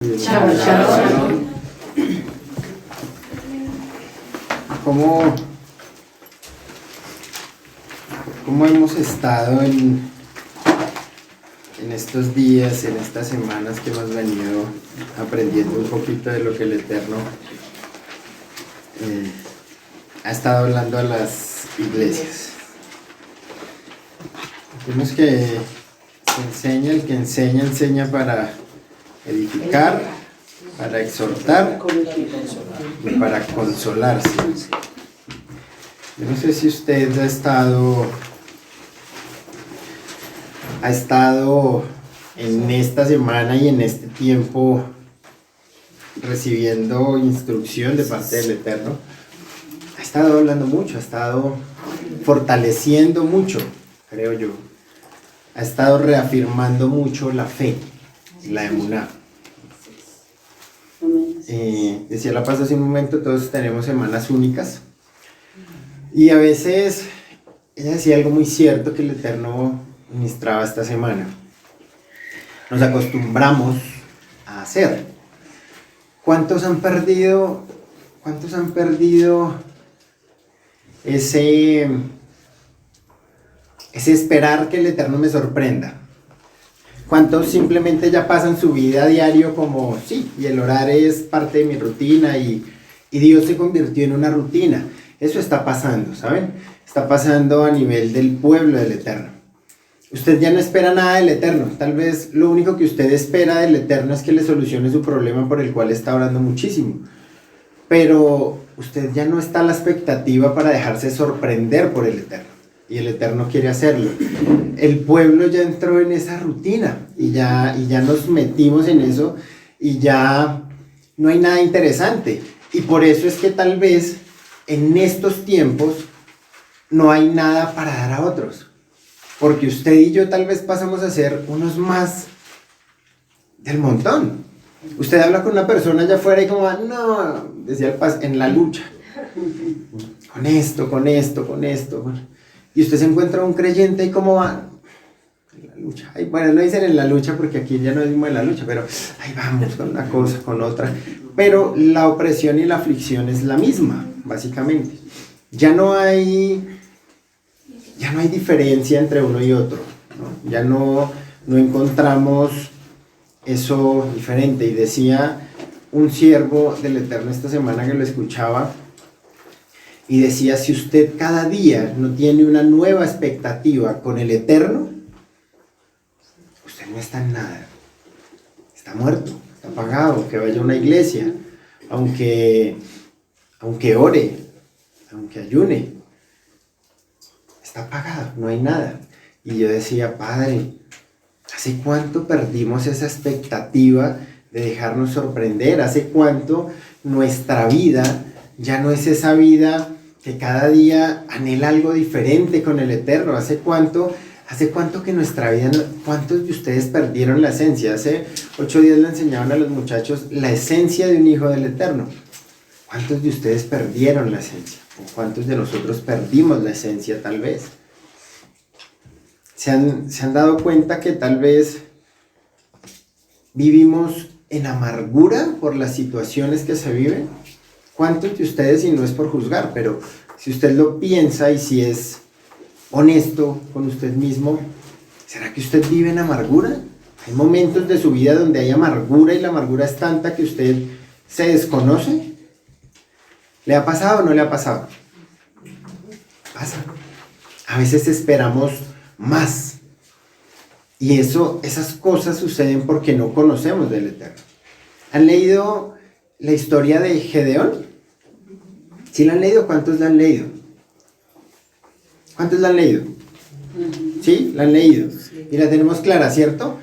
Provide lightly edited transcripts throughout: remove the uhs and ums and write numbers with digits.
Shalom, shalom. ¿Cómo hemos estado en estos días, en estas semanas que hemos venido aprendiendo un poquito de lo que el Eterno ha estado hablando a las iglesias? Vemos que el que enseña, enseña para edificar, para exhortar y para consolarse. Yo no sé si usted ha estado en esta semana y en este tiempo recibiendo instrucción de parte del Eterno. Ha estado hablando mucho, ha estado fortaleciendo mucho, creo yo. Ha estado reafirmando mucho la fe, la emuná. Decía la paz hace un momento, todos tenemos semanas únicas. Y a veces ella decía algo muy cierto que el Eterno ministraba esta semana. Nos acostumbramos a hacer. ¿Cuántos han perdido ese esperar que el Eterno me sorprenda? ¿Cuántos simplemente ya pasan su vida a diario como, sí, y el orar es parte de mi rutina y Dios se convirtió en una rutina? Eso está pasando, ¿saben? Está pasando a nivel del pueblo del Eterno. Usted ya no espera nada del Eterno. Tal vez lo único que usted espera del Eterno es que le solucione su problema por el cual está orando muchísimo. Pero usted ya no está a la expectativa para dejarse sorprender por el Eterno. Y el Eterno quiere hacerlo. El pueblo ya entró en esa rutina y ya nos metimos en eso y ya no hay nada interesante. Y por eso es que tal vez en estos tiempos no hay nada para dar a otros. Porque usted y yo tal vez pasamos a ser unos más del montón. Usted habla con una persona allá afuera y como, no, decía el Paz, en la lucha. Con esto. Y usted se encuentra un creyente y cómo va en la lucha. Ay, bueno, no dicen en la lucha porque aquí ya no decimos en la lucha, pero ahí vamos con una cosa, con otra. Pero la opresión y la aflicción es la misma, básicamente. Ya no hay diferencia entre uno y otro, ¿no? Ya no encontramos eso diferente. Y decía un siervo del Eterno esta semana que lo escuchaba, y decía, si usted cada día no tiene una nueva expectativa con el Eterno, usted no está en nada. Está muerto, está apagado, aunque vaya a una iglesia, aunque ore, aunque ayune. Está apagado, no hay nada. Y yo decía, Padre, ¿hace cuánto perdimos esa expectativa de dejarnos sorprender? ¿Hace cuánto nuestra vida ya no es esa vida que cada día anhela algo diferente con el Eterno? ¿Hace cuánto que nuestra vida, cuántos de ustedes perdieron la esencia? Hace 8 días le enseñaban a los muchachos la esencia de un hijo del Eterno. ¿Cuántos de ustedes perdieron la esencia? ¿O cuántos de nosotros perdimos la esencia tal vez? ¿Se han dado cuenta que tal vez vivimos en amargura por las situaciones que se viven? ¿Cuántos de ustedes, y no es por juzgar, pero si usted lo piensa y si es honesto con usted mismo, ¿será que usted vive en amargura? ¿Hay momentos de su vida donde hay amargura y la amargura es tanta que usted se desconoce? ¿Le ha pasado o no le ha pasado? Pasa. A veces esperamos más. Y esas cosas suceden porque no conocemos del Eterno. ¿Han leído la historia de Gedeón? ¿Sí la han leído? ¿Cuántos la han leído? ¿Cuántos la han leído? ¿Sí? La han leído. Y la tenemos clara, ¿cierto?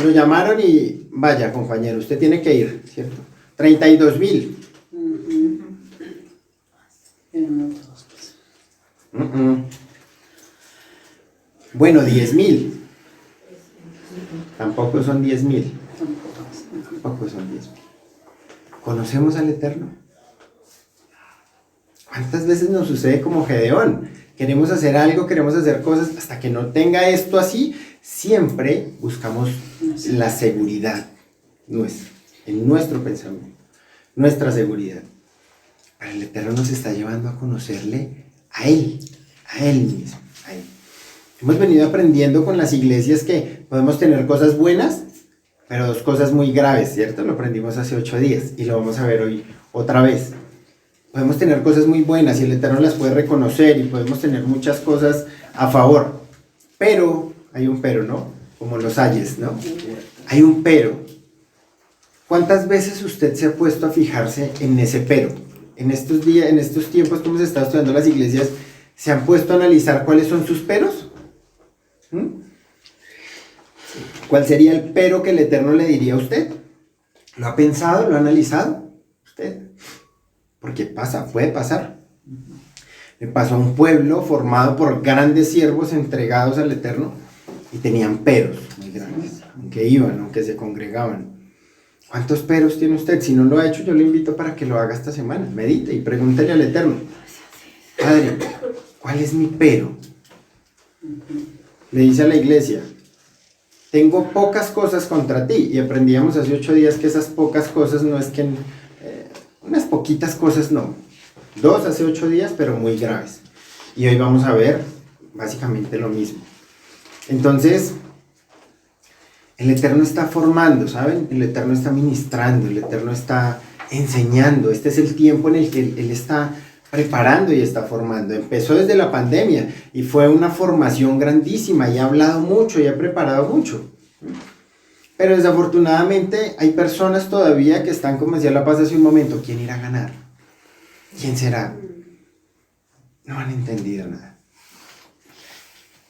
Lo llamaron y vaya, compañero, usted tiene que ir, ¿cierto? 32,000. Bueno, 10,000. Tampoco son 10,000. Tampoco son 10,000. ¿Conocemos al Eterno? ¿Cuántas veces nos sucede como Gedeón? Queremos hacer algo, queremos hacer cosas, hasta que no tenga esto así, siempre buscamos la seguridad nuestra. en nuestro pensamiento, nuestra seguridad. Pero el Eterno nos está llevando a conocerle a Él mismo, a Él. Hemos venido aprendiendo con las iglesias que podemos tener cosas buenas, pero 2 cosas muy graves, ¿cierto? Lo aprendimos hace 8 días y lo vamos a ver hoy otra vez. Podemos tener cosas muy buenas y el Eterno las puede reconocer y podemos tener muchas cosas a favor. Pero, hay un pero, ¿no? Como los ayes, ¿no? Hay un pero. ¿Cuántas veces usted se ha puesto a fijarse en ese pero? En estos días, en estos tiempos que hemos estado estudiando las iglesias, ¿se han puesto a analizar cuáles son sus peros? ¿Cuál sería el pero que el Eterno le diría a usted? ¿Lo ha pensado? ¿Lo ha analizado? ¿Usted? Porque puede pasar. Le pasó a un pueblo formado por grandes siervos entregados al Eterno y tenían peros muy grandes, aunque iban, aunque se congregaban. ¿Cuántos peros tiene usted? Si no lo ha hecho, yo le invito para que lo haga esta semana. Medite y pregúntele al Eterno: Padre, ¿cuál es mi pero? Le dice a la iglesia: tengo pocas cosas contra ti. Y aprendíamos hace 8 días que esas pocas cosas no es que... unas poquitas cosas no. 2 hace 8 días, pero muy graves. Y hoy vamos a ver básicamente lo mismo. Entonces, el Eterno está formando, ¿saben? El Eterno está ministrando, el Eterno está enseñando. Este es el tiempo en el que Él está preparando y está formando. Empezó desde la pandemia y fue una formación grandísima y ha hablado mucho y ha preparado mucho. Pero desafortunadamente hay personas todavía que están, como decía La Paz hace un momento: ¿quién irá a ganar? ¿Quién será? No han entendido nada.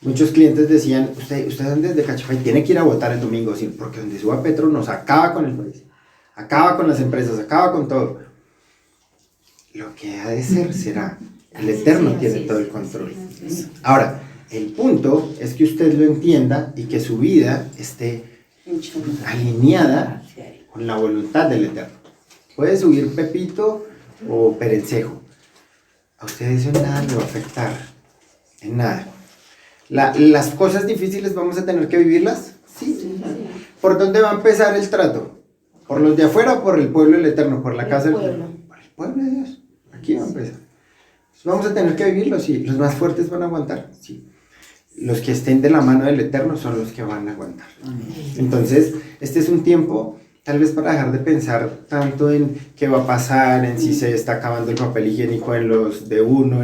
Muchos clientes decían: usted desde Cachifay tiene que ir a votar el domingo, ¿sí? Porque donde suba Petro nos acaba con el país, acaba con las empresas, acaba con todo. Lo que ha de ser será. El Eterno tiene todo el control. Ahora, el punto es que usted lo entienda y que su vida esté alineada con la voluntad del Eterno. Puede subir Pepito o Perencejo, a usted eso en nada le va a afectar, en nada. Las cosas difíciles vamos a tener que vivirlas, sí. ¿Por dónde va a empezar el trato? ¿Por los de afuera o por el pueblo del Eterno? ¿Por la casa del Eterno? Por el pueblo de Dios. Aquí va a empezar. Vamos a tener que vivirlo, sí. Los más fuertes van a aguantar, sí. Los que estén de la mano del Eterno son los que van a aguantar. Entonces, este es un tiempo tal vez para dejar de pensar tanto en qué va a pasar, en si se está acabando el papel higiénico en los de uno,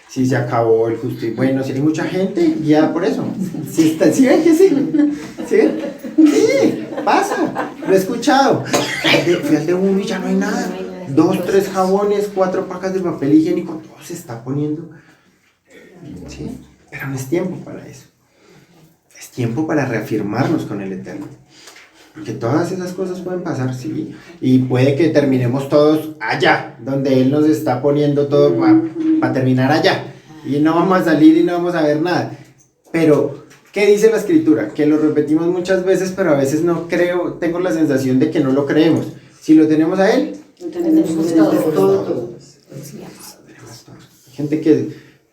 si se acabó el justo y bueno. Si hay mucha gente guiada por eso. ¿Sí ven que sí? ¿Sí ven? Sí, pasa. Lo he escuchado. Fui al de uno y ya no hay nada. 2, 3 jabones, 4 pacas de papel higiénico, todo se está poniendo. Sí, pero no es tiempo para eso. Es tiempo para reafirmarnos con el Eterno. Porque todas esas cosas pueden pasar, sí. Y puede que terminemos todos allá, donde Él nos está poniendo todo para terminar allá. Y no vamos a salir y no vamos a ver nada. Pero, ¿qué dice la Escritura? Que lo repetimos muchas veces, pero a veces no creo, tengo la sensación de que no lo creemos. Si lo tenemos a Él, tenemos todo. Hay gente que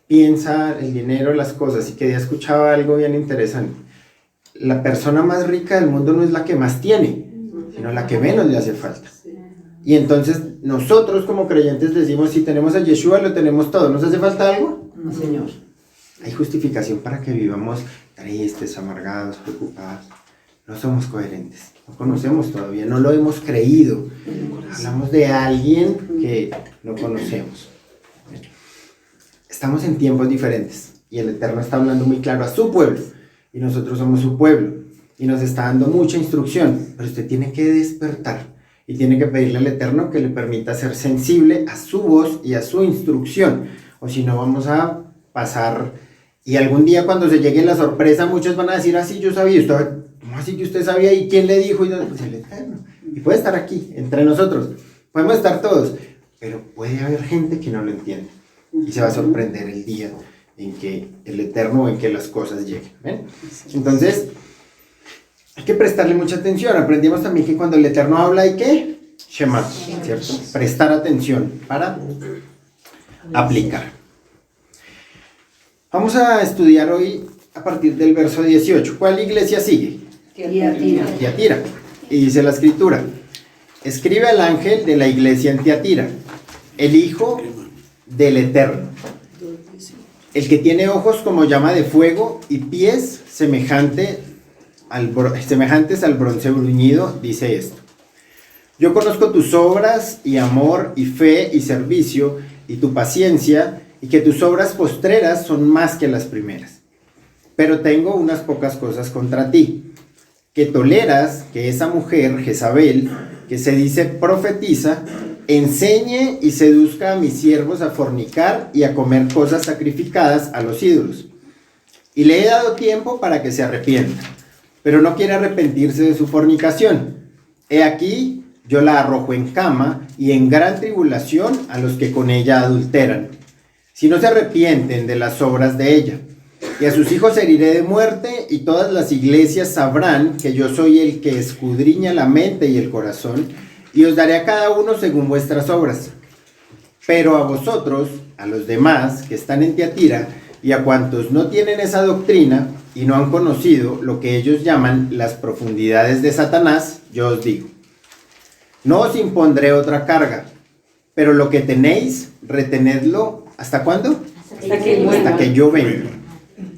piensa el dinero, las cosas, y que ya escuchaba algo bien interesante. La persona más rica del mundo no es la que más tiene, sino la que menos le hace falta. Y entonces nosotros como creyentes decimos: si tenemos a Yeshua lo tenemos todo. ¿Nos hace falta algo? No, Señor. Hay justificación para que vivamos tristes, amargados, preocupados. No somos coherentes, no conocemos todavía, no lo hemos creído. Hablamos de alguien que no conocemos. Estamos en tiempos diferentes y el Eterno está hablando muy claro a su pueblo y nosotros somos su pueblo y nos está dando mucha instrucción, pero usted tiene que despertar y tiene que pedirle al Eterno que le permita ser sensible a su voz y a su instrucción, o si no vamos a pasar y algún día cuando se llegue la sorpresa muchos van a decir: así yo sabía. ¿Cómo así que usted sabía? ¿Y quién le dijo? Pues el Eterno. Y puede estar aquí, entre nosotros. Podemos estar todos. Pero puede haber gente que no lo entiende. Y se va a sorprender el día en que el Eterno, en que las cosas lleguen. ¿Ven? Entonces, hay que prestarle mucha atención. Aprendimos también que cuando el Eterno habla hay que Shema, ¿cierto? Prestar atención para aplicar. Vamos a estudiar hoy a partir del verso 18. ¿Cuál iglesia sigue? Tiatira. Tiatira. Y dice la Escritura: escribe al ángel de la iglesia en Tiatira, el Hijo del Eterno, el que tiene ojos como llama de fuego y pies semejantes al bronce bruñido, dice esto: yo conozco tus obras y amor y fe y servicio y tu paciencia, y que tus obras postreras son más que las primeras. Pero tengo unas pocas cosas contra ti, que toleras que esa mujer, Jezabel, que se dice profetiza, enseñe y seduzca a mis siervos a fornicar y a comer cosas sacrificadas a los ídolos. Y le he dado tiempo para que se arrepienta, pero no quiere arrepentirse de su fornicación. He aquí, yo la arrojo en cama y en gran tribulación a los que con ella adulteran, si no se arrepienten de las obras de ella. Y a sus hijos heriré de muerte, y todas las iglesias sabrán que yo soy el que escudriña la mente y el corazón, y os daré a cada uno según vuestras obras. Pero a vosotros, a los demás que están en Tiatira, y a cuantos no tienen esa doctrina, y no han conocido lo que ellos llaman las profundidades de Satanás, yo os digo: no os impondré otra carga, pero lo que tenéis, retenedlo, ¿hasta cuándo? Hasta que yo venga.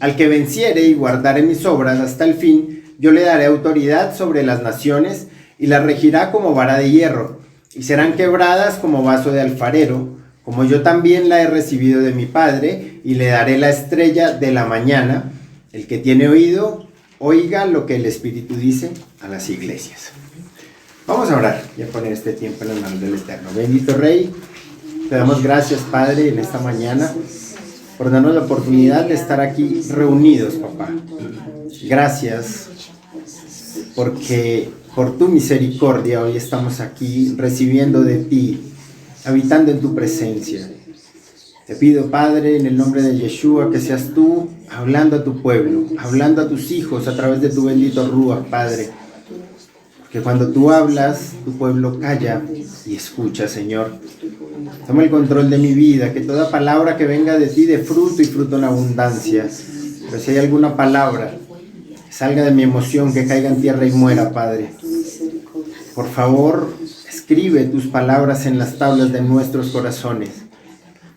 Al que venciere y guardare mis obras hasta el fin, yo le daré autoridad sobre las naciones, y las regirá como vara de hierro, y serán quebradas como vaso de alfarero, como yo también la he recibido de mi Padre, y le daré la estrella de la mañana. El que tiene oído, oiga lo que el Espíritu dice a las iglesias. Vamos a orar y a poner este tiempo en las manos del Eterno. Bendito Rey, te damos gracias, Padre, en esta mañana, por darnos la oportunidad de estar aquí reunidos, papá. Gracias, porque por tu misericordia hoy estamos aquí recibiendo de ti, habitando en tu presencia. Te pido, Padre, en el nombre de Yeshua, que seas tú hablando a tu pueblo, hablando a tus hijos a través de tu bendito Ruach, Padre. Que cuando tú hablas, tu pueblo calla y escucha, Señor. Toma el control de mi vida, que toda palabra que venga de ti dé fruto y fruto en abundancia. Pero si hay alguna palabra que salga de mi emoción, que caiga en tierra y muera, Padre. Por favor, escribe tus palabras en las tablas de nuestros corazones.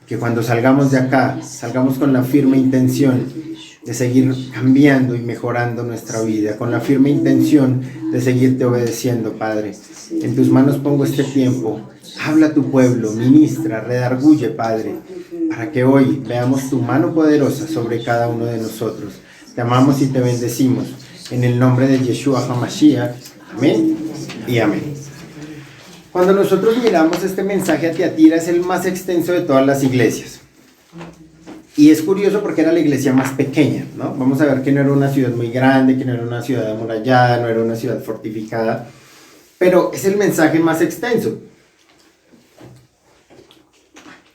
Que cuando salgamos de acá, salgamos con la firme intención de seguir cambiando y mejorando nuestra vida, con la firme intención de seguirte obedeciendo, Padre. En tus manos pongo este tiempo. Habla a tu pueblo, ministra, redarguye, Padre, para que hoy veamos tu mano poderosa sobre cada uno de nosotros. Te amamos y te bendecimos. En el nombre de Yeshua HaMashiach. Amén y amén. Cuando nosotros miramos este mensaje a Tiatira, es el más extenso de todas las iglesias. Y es curioso porque era la iglesia más pequeña, ¿no? Vamos a ver que no era una ciudad muy grande, que no era una ciudad amurallada, no era una ciudad fortificada, pero es el mensaje más extenso.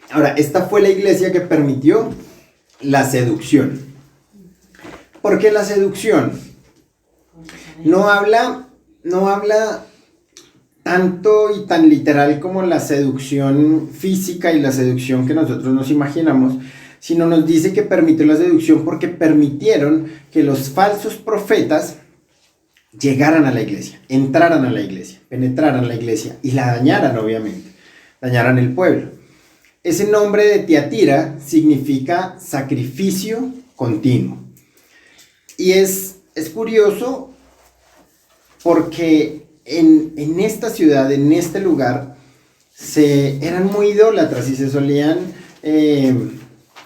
Ahora, esta fue la iglesia que permitió la seducción. ¿Por qué la seducción? No habla tanto y tan literal como la seducción física y la seducción que nosotros nos imaginamos, sino nos dice que permitió la seducción porque permitieron que los falsos profetas llegaran a la iglesia, entraran a la iglesia, penetraran a la iglesia y la dañaran, obviamente, dañaran el pueblo. Ese nombre de Tiatira significa sacrificio continuo. Y es curioso porque en esta ciudad, en este lugar, eran muy idólatras y se solían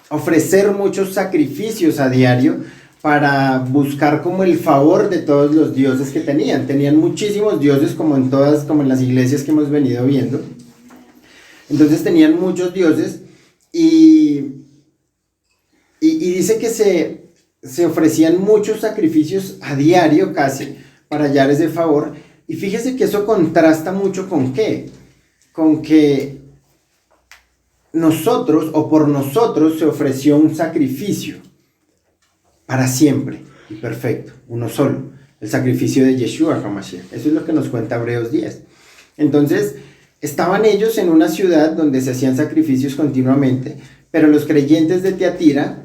ofrecer muchos sacrificios a diario para buscar como el favor de todos los dioses que tenían. Tenían muchísimos dioses como en las iglesias que hemos venido viendo. Entonces tenían muchos dioses y dice que se ofrecían muchos sacrificios a diario casi para hallar ese favor. Y fíjese que eso contrasta mucho con ¿qué? Con que nosotros o por nosotros se ofreció un sacrificio para siempre y perfecto, uno solo, el sacrificio de Yeshua HaMashiach. Eso es lo que nos cuenta Hebreos 10. Entonces, estaban ellos en una ciudad donde se hacían sacrificios continuamente, pero los creyentes de Tiatira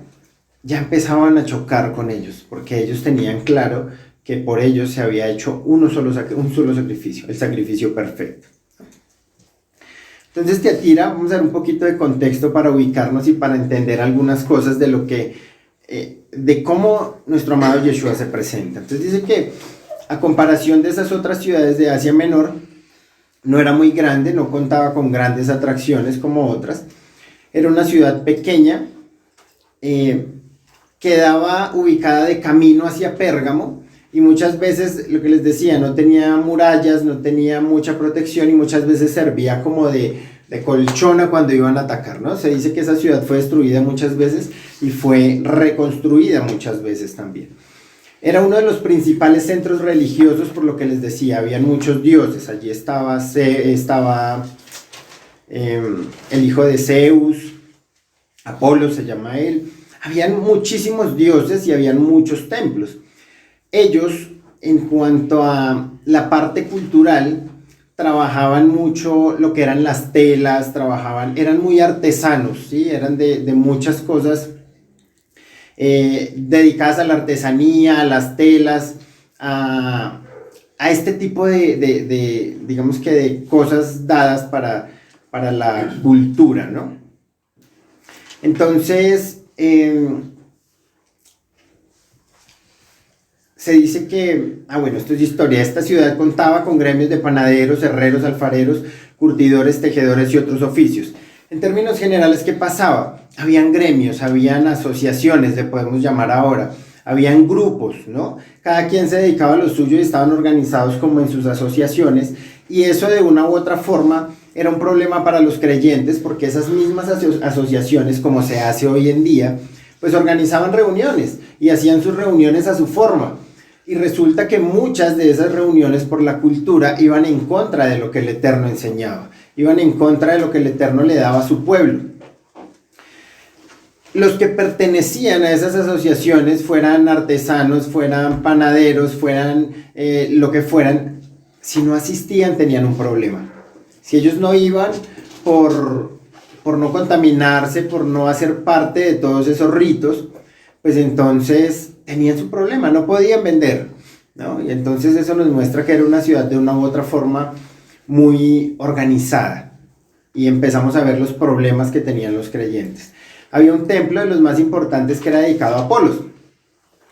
ya empezaban a chocar con ellos, porque ellos tenían claro que por ellos se había hecho un solo sacrificio, el sacrificio perfecto. Entonces Tiatira, vamos a dar un poquito de contexto para ubicarnos y para entender algunas cosas de lo que, de cómo nuestro amado Yeshua se presenta. Entonces dice que a comparación de esas otras ciudades de Asia Menor, no era muy grande, no contaba con grandes atracciones como otras. Era una ciudad pequeña, quedaba ubicada de camino hacia Pérgamo y muchas veces, lo que les decía, no tenía murallas, no tenía mucha protección y muchas veces servía como de colchona cuando iban a atacar, ¿no? Se dice que esa ciudad fue destruida muchas veces y fue reconstruida muchas veces también. Era uno de los principales centros religiosos, por lo que les decía, habían muchos dioses. Allí estaba el hijo de Zeus, Apolo se llama él. Habían muchísimos dioses y habían muchos templos. Ellos, en cuanto a la parte cultural, trabajaban mucho lo que eran las telas, eran muy artesanos, ¿sí? Eran de muchas cosas dedicadas a la artesanía, a las telas, a este tipo digamos que de cosas dadas para la cultura, ¿no? Entonces, se dice que, bueno, esto es historia, esta ciudad contaba con gremios de panaderos, herreros, alfareros, curtidores, tejedores y otros oficios. En términos generales, ¿qué pasaba? Habían gremios, habían asociaciones, le podemos llamar ahora, habían grupos, ¿no? Cada quien se dedicaba a lo suyo y estaban organizados como en sus asociaciones, y eso de una u otra forma era un problema para los creyentes, porque esas mismas asociaciones, como se hace hoy en día, pues organizaban reuniones y hacían sus reuniones a su forma. Y resulta que muchas de esas reuniones por la cultura iban en contra de lo que el Eterno enseñaba, iban en contra de lo que el Eterno le daba a su pueblo. Los que pertenecían a esas asociaciones, fueran artesanos, fueran panaderos, fueran lo que fueran, si no asistían tenían un problema. Si ellos no iban por no contaminarse, por no hacer parte de todos esos ritos, pues entonces tenían su problema, no podían vender, ¿no? Y entonces eso nos muestra que era una ciudad de una u otra forma muy organizada, y empezamos a ver los problemas que tenían los creyentes. Había un templo de los más importantes que era dedicado a Apolos,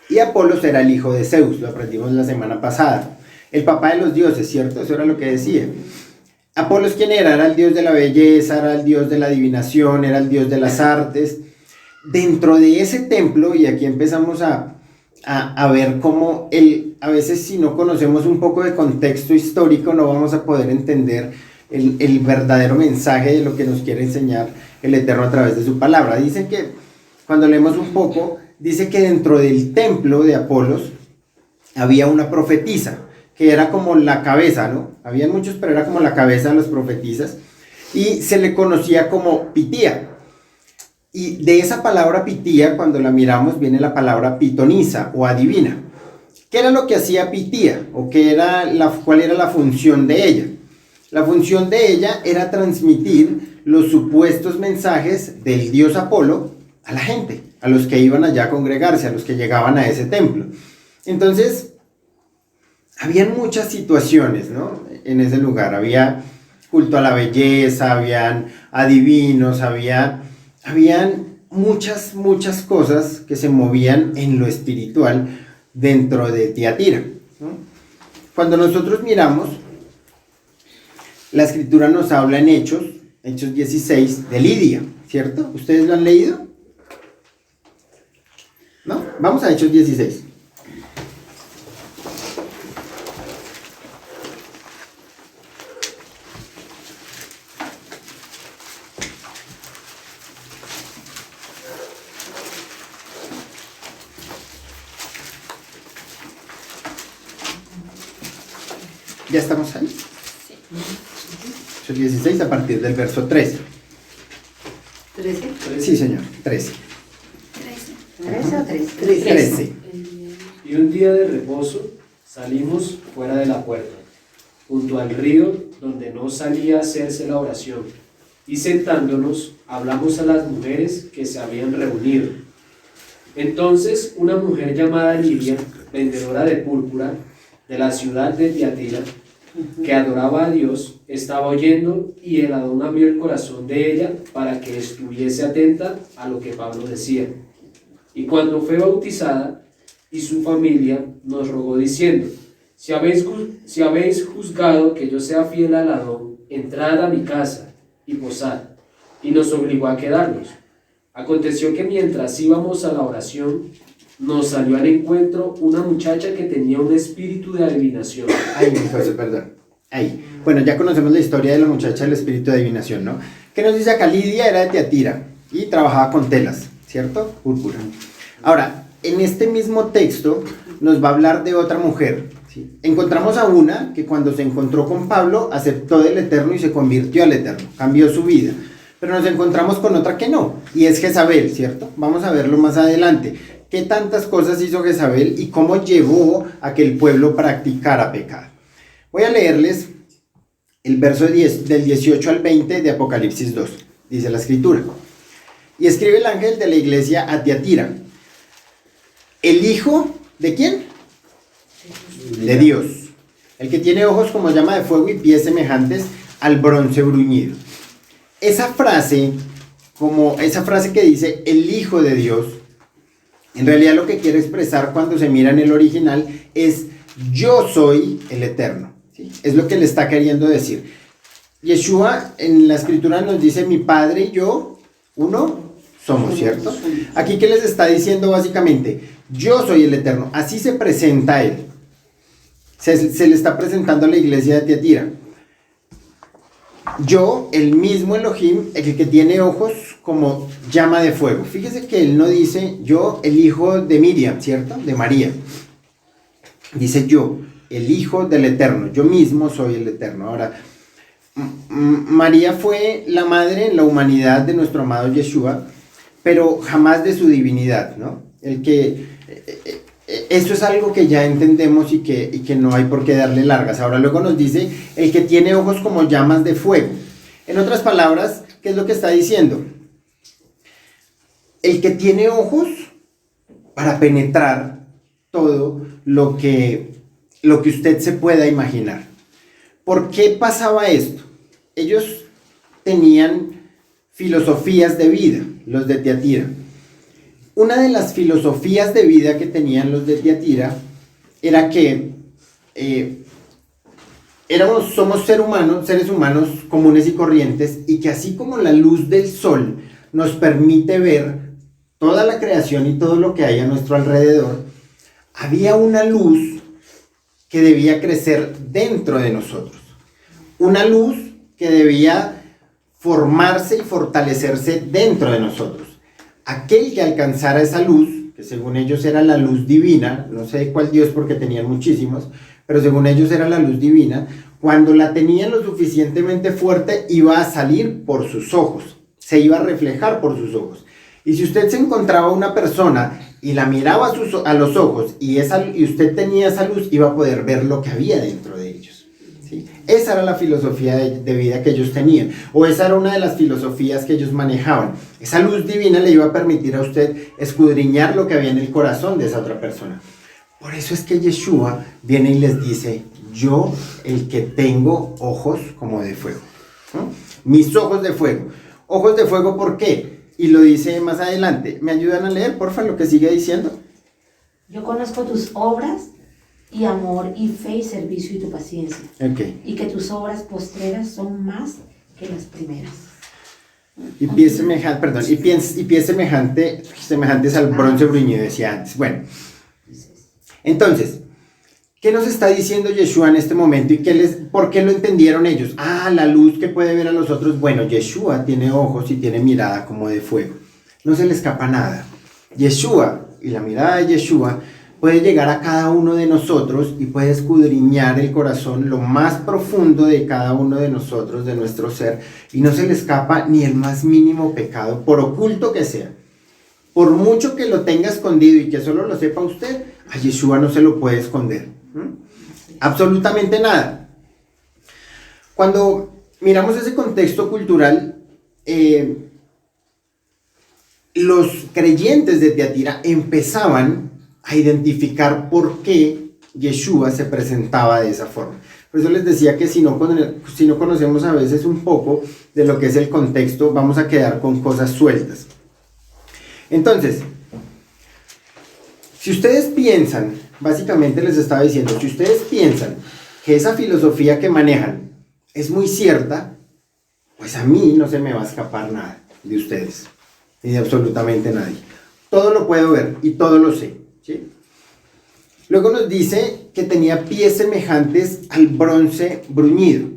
y Apolos era el hijo de Zeus, lo aprendimos la semana pasada, el papá de los dioses, ¿cierto? Eso era lo que decía. Apolos, ¿quién era? Era el dios de la belleza, era el dios de la adivinación, era el dios de las artes. Dentro de ese templo, y aquí empezamos a ver cómo a veces si no conocemos un poco de contexto histórico no vamos a poder entender el verdadero mensaje de lo que nos quiere enseñar el Eterno a través de su palabra. Dice que, cuando leemos un poco, dice que dentro del templo de Apolos había una profetisa, que era como la cabeza, ¿no? Habían muchos, pero era como la cabeza de las profetisas, y se le conocía como Pitía. Y de esa palabra Pitía, cuando la miramos, viene la palabra pitonisa o adivina. ¿Qué era lo que hacía Pitía? ¿O cuál era la función de ella? La función de ella era transmitir los supuestos mensajes del dios Apolo a la gente, a los que iban allá a congregarse, a los que llegaban a ese templo. Entonces, habían muchas situaciones, ¿no? En ese lugar. Había culto a la belleza, habían adivinos, habían muchas cosas que se movían en lo espiritual dentro de Tiatira, ¿no? Cuando nosotros miramos, la escritura nos habla en Hechos 16, de Lidia, ¿cierto? ¿Ustedes lo han leído? ¿No? Vamos a Hechos 16. ¿Ya estamos ahí? Sí. Hechos 16 a partir del verso 13. ¿13? Sí, señor, 13. ¿13 o 13? 13. Y un día de reposo salimos fuera de la puerta, junto al río donde no salía a hacerse la oración, y sentándonos hablamos a las mujeres que se habían reunido. Entonces una mujer llamada Lidia, vendedora de púrpura, de la ciudad de Tiatira, que adoraba a Dios, estaba oyendo y el Adón abrió el corazón de ella para que estuviese atenta a lo que Pablo decía. Y cuando fue bautizada y su familia nos rogó diciendo, si habéis juzgado que yo sea fiel al Adón, entrad a mi casa y posad. Y nos obligó a quedarnos. Aconteció que mientras íbamos a la oración, nos salió al encuentro una muchacha que tenía un espíritu de adivinación. Ay, mi José, perdón. Ahí. Bueno, ya conocemos la historia de la muchacha del espíritu de adivinación, ¿no? ¿Qué nos dice acá? Lidia era de Tiatira y trabajaba con telas, ¿cierto? Púrpura. Ahora, en este mismo texto nos va a hablar de otra mujer, ¿sí? Encontramos a una que cuando se encontró con Pablo aceptó del Eterno y se convirtió al Eterno, cambió su vida. Pero nos encontramos con otra que no, y es Jezabel, ¿cierto? Vamos a verlo más adelante. ¿Qué tantas cosas hizo Jezabel y cómo llevó a que el pueblo practicara pecado? Voy a leerles el verso 10, del 18 al 20 de Apocalipsis 2. Dice la escritura. Y escribe el ángel de la iglesia a Tiatira. ¿El hijo de quién? De Dios. El que tiene ojos como llama de fuego y pies semejantes al bronce bruñido. Esa frase que dice el hijo de Dios, en realidad lo que quiere expresar cuando se mira en el original es yo soy el Eterno, ¿sí? Es lo que le está queriendo decir. Yeshua en la escritura nos dice mi padre y yo, uno somos, ¿cierto? Aquí ¿qué les está diciendo básicamente? Yo soy el Eterno, así se presenta él. Se le está presentando a la iglesia de Tiatira. Yo, el mismo Elohim, el que tiene ojos como llama de fuego. Fíjese que él no dice yo, el hijo de Miriam, ¿cierto? De María. Dice yo, el hijo del Eterno. Yo mismo soy el Eterno. Ahora, María fue la madre en la humanidad de nuestro amado Yeshua, pero jamás de su divinidad, ¿no? Eso es algo que ya entendemos y que no hay por qué darle largas. Ahora luego nos dice, el que tiene ojos como llamas de fuego. En otras palabras, ¿qué es lo que está diciendo? El que tiene ojos para penetrar todo lo que usted se pueda imaginar. ¿Por qué pasaba esto? Ellos tenían filosofías de vida, los de Tiatira. Una de las filosofías de vida que tenían los de Tiatira era que somos seres humanos comunes y corrientes, y que así como la luz del sol nos permite ver toda la creación y todo lo que hay a nuestro alrededor, había una luz que debía crecer dentro de nosotros. Una luz que debía formarse y fortalecerse dentro de nosotros. Aquel que alcanzara esa luz, que según ellos era la luz divina, no sé de cuál Dios porque tenían muchísimos, pero según ellos era la luz divina, cuando la tenían lo suficientemente fuerte iba a salir por sus ojos, se iba a reflejar por sus ojos. Y si usted se encontraba una persona y la miraba a los ojos y usted tenía esa luz, iba a poder ver lo que había dentro de ellos, ¿sí? Esa era la filosofía de vida que ellos tenían, o esa era una de las filosofías que ellos manejaban. Esa luz divina le iba a permitir a usted escudriñar lo que había en el corazón de esa otra persona. Por eso es que Yeshua viene y les dice, yo el que tengo ojos como de fuego, ¿no? Mis ojos de fuego. Ojos de fuego, ¿por qué? Y lo dice más adelante. ¿Me ayudan a leer, porfa, lo que sigue diciendo? Yo conozco tus obras y amor y fe y servicio y tu paciencia. Okay. Y que tus obras postreras son más que las primeras. Y pies semejantes al bronce bruñido, decía antes. Bueno, entonces, ¿qué nos está diciendo Yeshua en este momento y por qué lo entendieron ellos? Ah, la luz que puede ver a los otros. Bueno, Yeshua tiene ojos y tiene mirada como de fuego. No se le escapa nada. Yeshua y la mirada de Yeshua puede llegar a cada uno de nosotros y puede escudriñar el corazón, lo más profundo de cada uno de nosotros, de nuestro ser, y no se le escapa ni el más mínimo pecado, por oculto que sea. Por mucho que lo tenga escondido y que solo lo sepa usted, a Yeshua no se lo puede esconder. Absolutamente nada. Cuando miramos ese contexto cultural, los creyentes de Tiatira empezaban a identificar por qué Yeshua se presentaba de esa forma. Por eso les decía que si no conocemos a veces un poco de lo que es el contexto, vamos a quedar con cosas sueltas. Entonces, si ustedes piensan, básicamente les estaba diciendo, si ustedes piensan que esa filosofía que manejan es muy cierta, pues a mí no se me va a escapar nada de ustedes, ni de absolutamente nadie. Todo lo puedo ver y todo lo sé, ¿sí? Luego nos dice que tenía pies semejantes al bronce bruñido.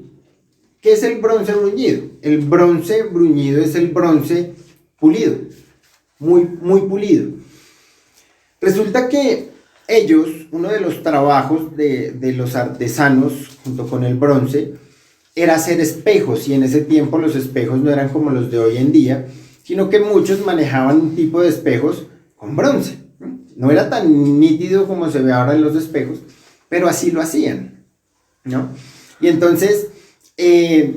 ¿Qué es el bronce bruñido? El bronce bruñido es el bronce pulido, muy, muy pulido. Resulta que ellos, uno de los trabajos de los artesanos, junto con el bronce, era hacer espejos, y en ese tiempo los espejos no eran como los de hoy en día, sino que muchos manejaban un tipo de espejos con bronce. No era tan nítido como se ve ahora en los espejos, pero así lo hacían, ¿no? Y entonces, ¿qué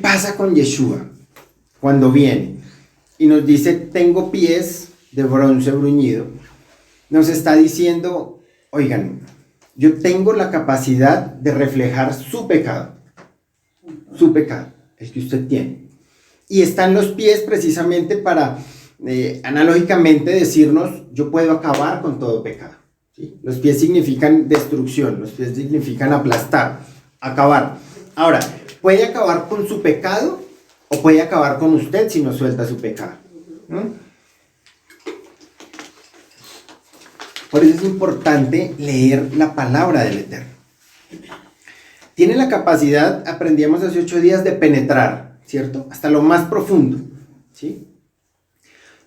pasa con Yeshua cuando viene? Y nos dice, tengo pies de bronce bruñido. Nos está diciendo, oigan, yo tengo la capacidad de reflejar su pecado, el que usted tiene. Y están los pies precisamente para, analógicamente, decirnos, yo puedo acabar con todo pecado, ¿sí? Los pies significan destrucción, los pies significan aplastar, acabar. Ahora, puede acabar con su pecado o puede acabar con usted si no suelta su pecado. Por eso es importante leer la palabra del Eterno. Tiene la capacidad, aprendíamos hace 8 días, de penetrar, ¿cierto? Hasta lo más profundo, ¿sí?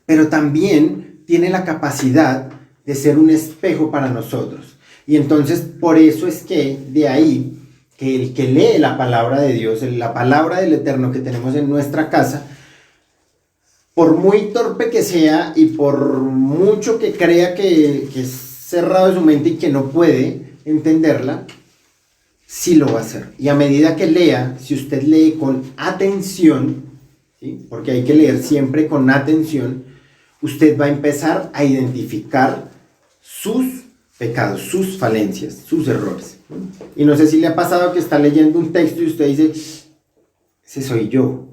Pero también tiene la capacidad de ser un espejo para nosotros. Y entonces, por eso es que de ahí, que el que lee la palabra de Dios, la palabra del Eterno que tenemos en nuestra casa, por muy torpe que sea y por mucho que crea que es cerrado de su mente y que no puede entenderla, sí lo va a hacer. Y a medida que lea, si usted lee con atención, ¿sí? Porque hay que leer siempre con atención, usted va a empezar a identificar sus pecados, sus falencias, sus errores. Y no sé si le ha pasado que está leyendo un texto y usted dice, ese soy yo,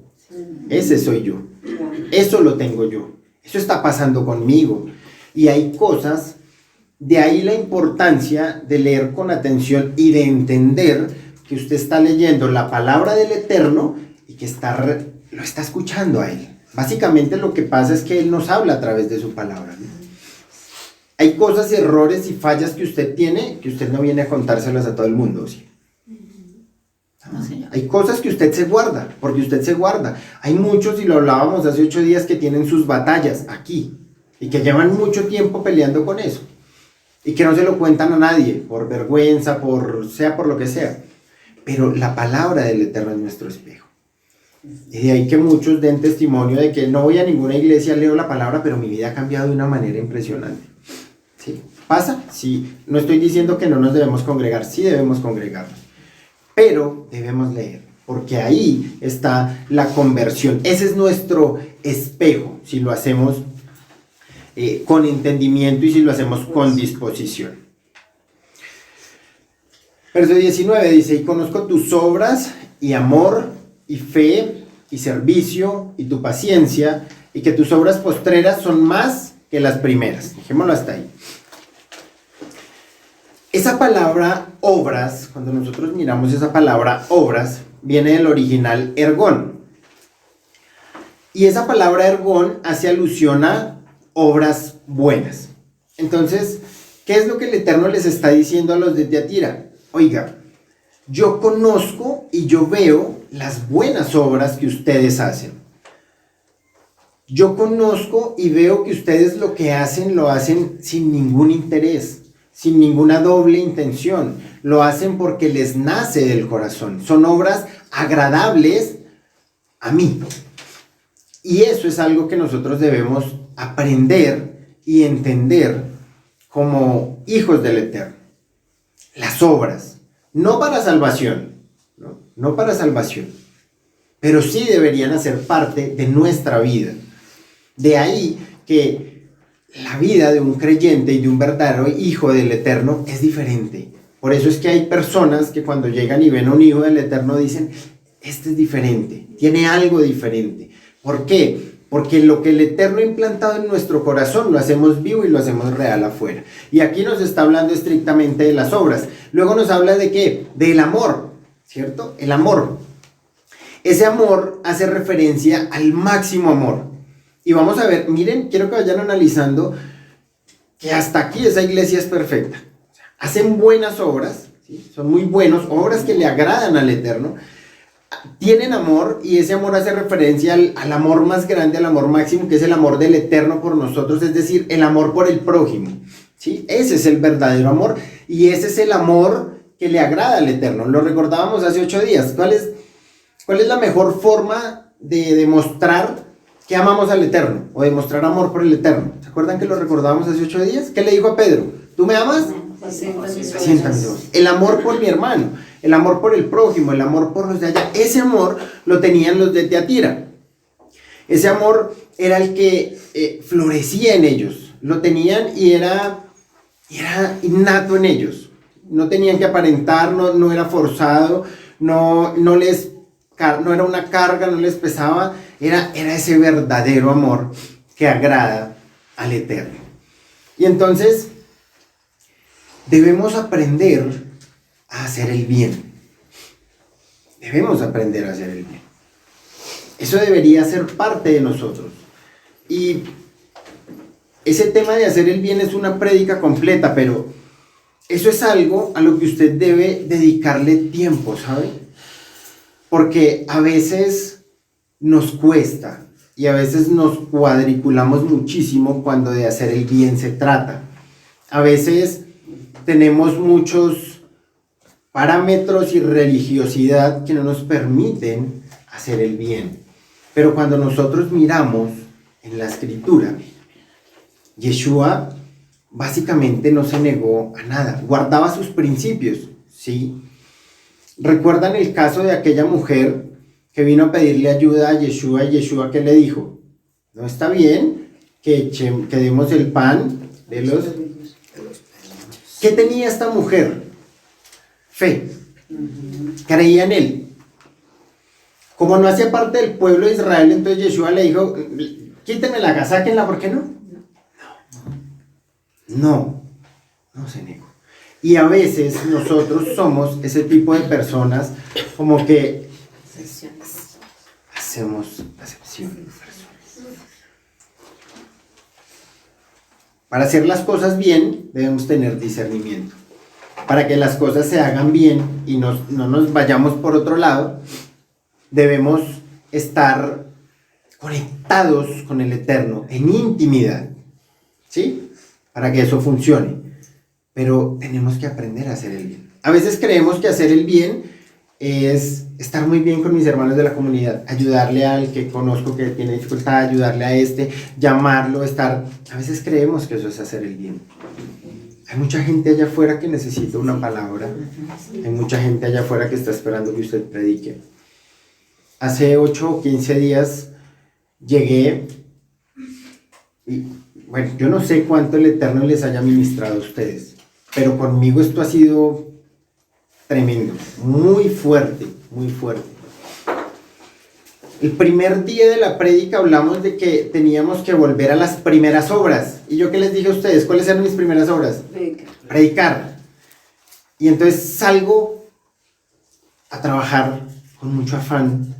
eso lo tengo yo, eso está pasando conmigo. Y hay cosas, de ahí la importancia de leer con atención y de entender que usted está leyendo la palabra del Eterno y que lo está escuchando a Él. Básicamente lo que pasa es que Él nos habla a través de su palabra, ¿no? Hay cosas, errores y fallas que usted tiene que usted no viene a contárselas a todo el mundo, ¿sí? No, señor. Hay cosas que usted se guarda, porque usted se guarda. Hay muchos, y lo hablábamos hace 8 días, que tienen sus batallas aquí y que llevan mucho tiempo peleando con eso y que no se lo cuentan a nadie, por vergüenza, sea por lo que sea. Pero la palabra del Eterno es nuestro espejo. Y de ahí que muchos den testimonio de que no voy a ninguna iglesia, leo la palabra, pero mi vida ha cambiado de una manera impresionante. ¿Sí? ¿Pasa? Sí. No estoy diciendo que no nos debemos congregar, sí debemos congregarnos, pero debemos leer, porque ahí está la conversión. Ese es nuestro espejo, si lo hacemos con entendimiento y si lo hacemos con disposición. Verso 19 dice, y conozco tus obras y amor y fe y servicio y tu paciencia, y que tus obras postreras son más que las primeras. Dejémoslo hasta ahí. Esa palabra obras, cuando nosotros miramos esa palabra obras, viene del original ergón. Y esa palabra ergón hace alusión a obras buenas. Entonces, ¿qué es lo que el Eterno les está diciendo a los de Teatira? Oiga, yo conozco y yo veo las buenas obras que ustedes hacen. Yo conozco y veo que ustedes lo que hacen, lo hacen sin ningún interés, sin ninguna doble intención. Lo hacen porque les nace del corazón. Son obras agradables a mí. Y eso es algo que nosotros debemos aprender y entender como hijos del Eterno. Las obras, no para salvación, no para salvación, pero sí deberían hacer parte de nuestra vida. De ahí que la vida de un creyente y de un verdadero hijo del Eterno es diferente. Por eso es que hay personas que cuando llegan y ven a un hijo del Eterno dicen, este es diferente, tiene algo diferente. ¿Por qué? Porque lo que el Eterno ha implantado en nuestro corazón lo hacemos vivo y lo hacemos real afuera. Y aquí nos está hablando estrictamente de las obras. Luego nos habla de ¿qué? Del amor, ¿cierto? El amor. Ese amor hace referencia al máximo amor. Y vamos a ver, miren, quiero que vayan analizando que hasta aquí esa iglesia es perfecta. O sea, hacen buenas obras, ¿sí? Son muy buenos, obras que le agradan al Eterno. Tienen amor y ese amor hace referencia al amor más grande, al amor máximo, que es el amor del Eterno por nosotros, es decir, el amor por el prójimo, ¿sí? Ese es el verdadero amor y ese es el amor que le agrada al Eterno. Lo recordábamos hace 8 días. ¿Cuál es la mejor forma de demostrar que amamos al Eterno o demostrar amor por el Eterno? ¿Se acuerdan que lo recordábamos hace 8 días? ¿Qué le dijo a Pedro? ¿Tú me amas? Siéntame. El amor por mi hermano, el amor por el prójimo, el amor por los de allá. Ese amor lo tenían los de Teatira. Ese amor era el que florecía en ellos. Lo tenían y era innato en ellos. No tenían que aparentar, no era forzado, no era una carga, no les pesaba. Era ese verdadero amor que agrada al Eterno. Y entonces debemos aprender a hacer el bien. Debemos aprender a hacer el bien. Eso debería ser parte de nosotros. Y ese tema de hacer el bien es una prédica completa, pero eso es algo a lo que usted debe dedicarle tiempo, ¿sabe? Porque a veces nos cuesta y a veces nos cuadriculamos muchísimo cuando de hacer el bien se trata. A veces tenemos muchos parámetros y religiosidad que no nos permiten hacer el bien. Pero cuando nosotros miramos en la escritura, Yeshua básicamente no se negó a nada, guardaba sus principios, ¿sí? ¿Recuerdan el caso de aquella mujer que vino a pedirle ayuda a Yeshua y Yeshua qué le dijo? No está bien que demos el pan de los... ¿Qué tenía esta mujer? Fe. Creía en él. Como no hacía parte del pueblo de Israel, entonces Yeshua le dijo, quítenmela, sáquenla, ¿por qué no? No se negó. Y a veces nosotros somos ese tipo de personas como que hacemos acepción de personas. Para hacer las cosas bien debemos tener discernimiento. Para que las cosas se hagan bien y no nos vayamos por otro lado, debemos estar conectados con el Eterno en intimidad, ¿sí? Para que eso funcione. Pero tenemos que aprender a hacer el bien. A veces creemos que hacer el bien es estar muy bien con mis hermanos de la comunidad, ayudarle al que conozco que tiene dificultad, ayudarle a este, llamarlo, estar... A veces creemos que eso es hacer el bien. Hay mucha gente allá afuera que necesita una palabra. Hay mucha gente allá afuera que está esperando que usted predique. Hace 8 o 15 días llegué y, bueno, yo no sé cuánto el Eterno les haya ministrado a ustedes, pero conmigo esto ha sido tremendo, muy fuerte, muy fuerte. El primer día de la prédica hablamos de que teníamos que volver a las primeras obras. ¿Y yo qué les dije a ustedes? ¿Cuáles eran mis primeras obras? Predicar. Y entonces salgo a trabajar con mucho afán.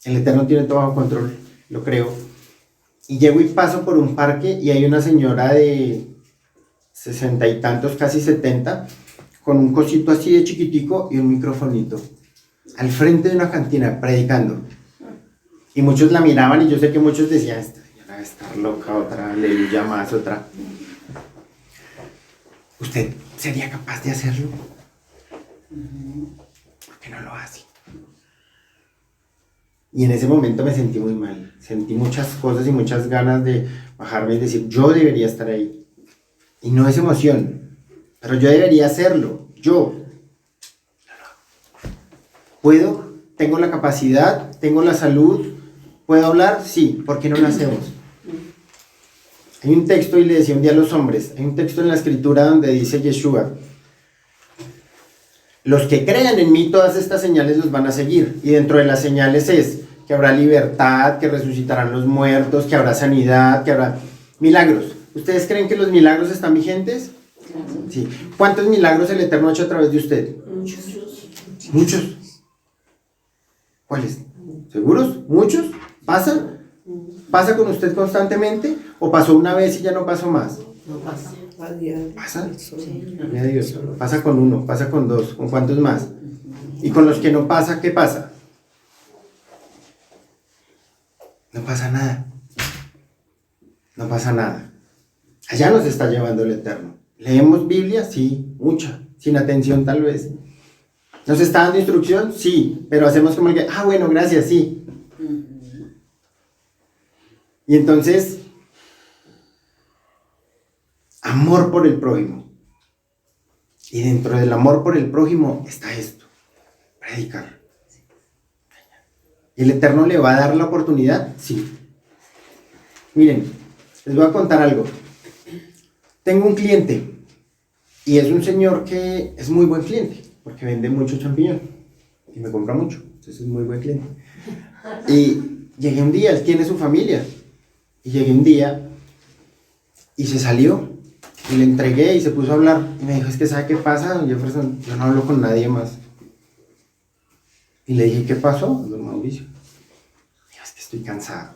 El Eterno tiene todo bajo control, lo creo. Y llego y paso por un parque y hay una señora de 60 y tantos, casi 70, con un cosito así de chiquitico y un microfonito, al frente de una cantina, predicando. Y muchos la miraban y yo sé que muchos decían, esta señora va a estar loca, otra, aleluya más, otra. ¿Usted sería capaz de hacerlo? ¿Por qué no lo hace? Y en ese momento me sentí muy mal. Sentí muchas cosas y muchas ganas de bajarme y decir, yo debería estar ahí. Y no es emoción, pero yo debería hacerlo. Yo. ¿Puedo? ¿Tengo la capacidad? ¿Tengo la salud? ¿Puedo hablar? Sí. ¿Por qué no lo hacemos? Hay un texto, y le decía un día a los hombres, hay un texto en la escritura donde dice Yeshua, los que crean en mí, todas estas señales los van a seguir. Y dentro de las señales es que habrá libertad, que resucitarán los muertos, que habrá sanidad, que habrá milagros. ¿Ustedes creen que los milagros están vigentes? Sí. ¿Cuántos milagros el Eterno ha hecho a través de usted? Muchos. ¿Cuáles? ¿Seguros? ¿Muchos? ¿Pasa? ¿Pasa con usted constantemente? ¿O pasó una vez y ya no pasó más? No pasa. ¿Pasa? Sí. Gloria a Dios. Pasa con uno, pasa con dos, ¿con cuántos más? Y con los que no pasa, ¿qué pasa? No pasa nada. No pasa nada. Allá nos está llevando el Eterno. ¿Leemos Biblia? Sí, mucha. Sin atención tal vez. ¿Nos está dando instrucción? Sí. Pero hacemos como el que, bueno, gracias, sí. Y entonces, amor por el prójimo. Y dentro del amor por el prójimo está esto, predicar. ¿Y el Eterno le va a dar la oportunidad? Sí. Miren, les voy a contar algo. Tengo un cliente y es un señor que es muy buen cliente porque vende mucho champiñón y me compra mucho, entonces es muy buen cliente. Y llegué un día, él tiene su familia, y llegué un día y se salió y le entregué y se puso a hablar y me dijo, es que ¿sabe qué pasa, don Jefferson? Yo no hablo con nadie más. Y le dije, ¿qué pasó, don Mauricio? Dijo, es que estoy cansado.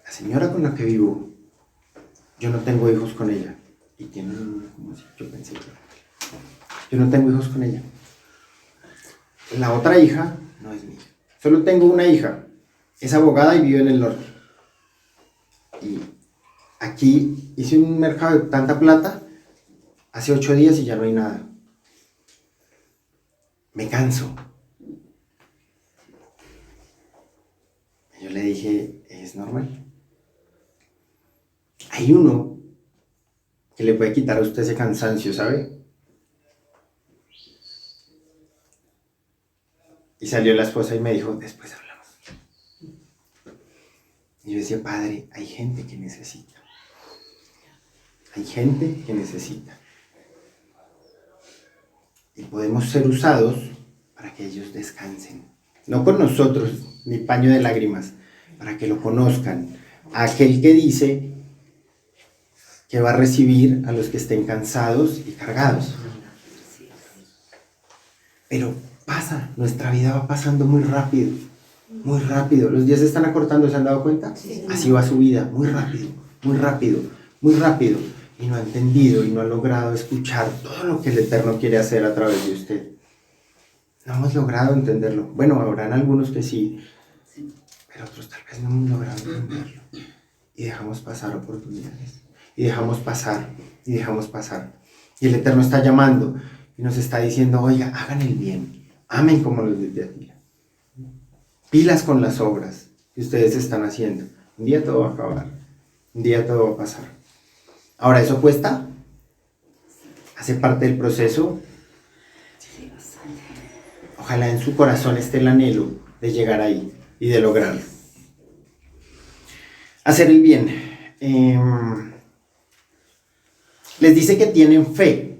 La señora con la que vivo, yo no tengo hijos con ella. Y tiene como si yo pensé que yo no tengo hijos con ella. La otra hija no es mi hija. Solo tengo una hija. Es abogada y vive en el norte. Y aquí hice un mercado de tanta plata hace 8 días y ya no hay nada. Me canso. Yo le dije, es normal. Hay uno que le puede quitar a usted ese cansancio, ¿sabe? Y salió la esposa y me dijo, después hablamos. Y yo decía, Padre, hay gente que necesita. Hay gente que necesita. Y podemos ser usados para que ellos descansen. No con nosotros, ni paño de lágrimas, para que lo conozcan. Aquel que dice que va a recibir a los que estén cansados y cargados. Pero pasa, nuestra vida va pasando muy rápido, muy rápido. Los días se están acortando, ¿se han dado cuenta? Sí. Así va su vida, muy rápido, muy rápido, muy rápido. Y no ha entendido y no ha logrado escuchar todo lo que el Eterno quiere hacer a través de usted. No hemos logrado entenderlo. Bueno, habrán algunos que sí, pero otros tal vez no hemos logrado entenderlo. Y dejamos pasar oportunidades. Y dejamos pasar, y dejamos pasar. Y el Eterno está llamando y nos está diciendo, oiga, hagan el bien, amen como los de Atila. Pilas con las obras que ustedes están haciendo. Un día todo va a acabar, un día todo va a pasar. Ahora, ¿eso cuesta? ¿Hace parte del proceso? Ojalá en su corazón esté el anhelo de llegar ahí y de lograrlo. Hacer el bien. Les dice que tienen fe,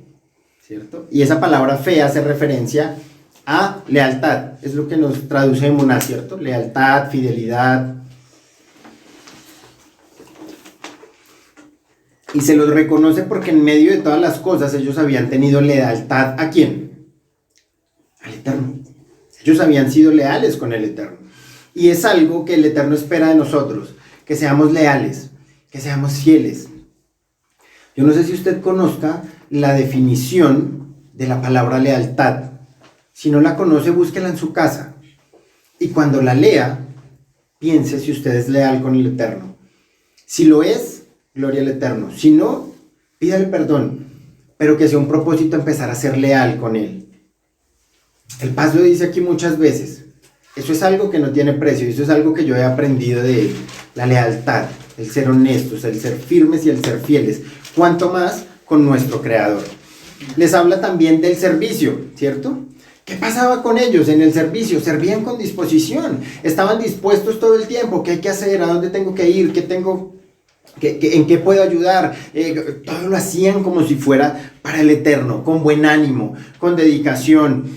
¿cierto? Y esa palabra fe hace referencia a lealtad. Es lo que nos traduce en Muná, ¿cierto? Lealtad, fidelidad. Y se los reconoce porque en medio de todas las cosas ellos habían tenido lealtad. ¿A quién? Al Eterno. Ellos habían sido leales con el Eterno. Y es algo que el Eterno espera de nosotros, que seamos leales, que seamos fieles. Yo no sé si usted conozca la definición de la palabra lealtad. Si no la conoce, búsquela en su casa. Y cuando la lea, piense si usted es leal con el Eterno. Si lo es, gloria al Eterno. Si no, pídale perdón, pero que sea un propósito empezar a ser leal con Él. El Paz lo dice aquí muchas veces. Eso es algo que no tiene precio, eso es algo que yo he aprendido de Él. La lealtad, el ser honestos, el ser firmes y el ser fieles. Cuanto más con nuestro Creador. Les habla también del servicio, ¿cierto? ¿Qué pasaba con ellos en el servicio? Servían con disposición, estaban dispuestos todo el tiempo. ¿Qué hay que hacer? ¿A dónde tengo que ir? ¿Qué tengo? ¿En qué puedo ayudar? Todo lo hacían como si fuera para el Eterno, con buen ánimo, con dedicación,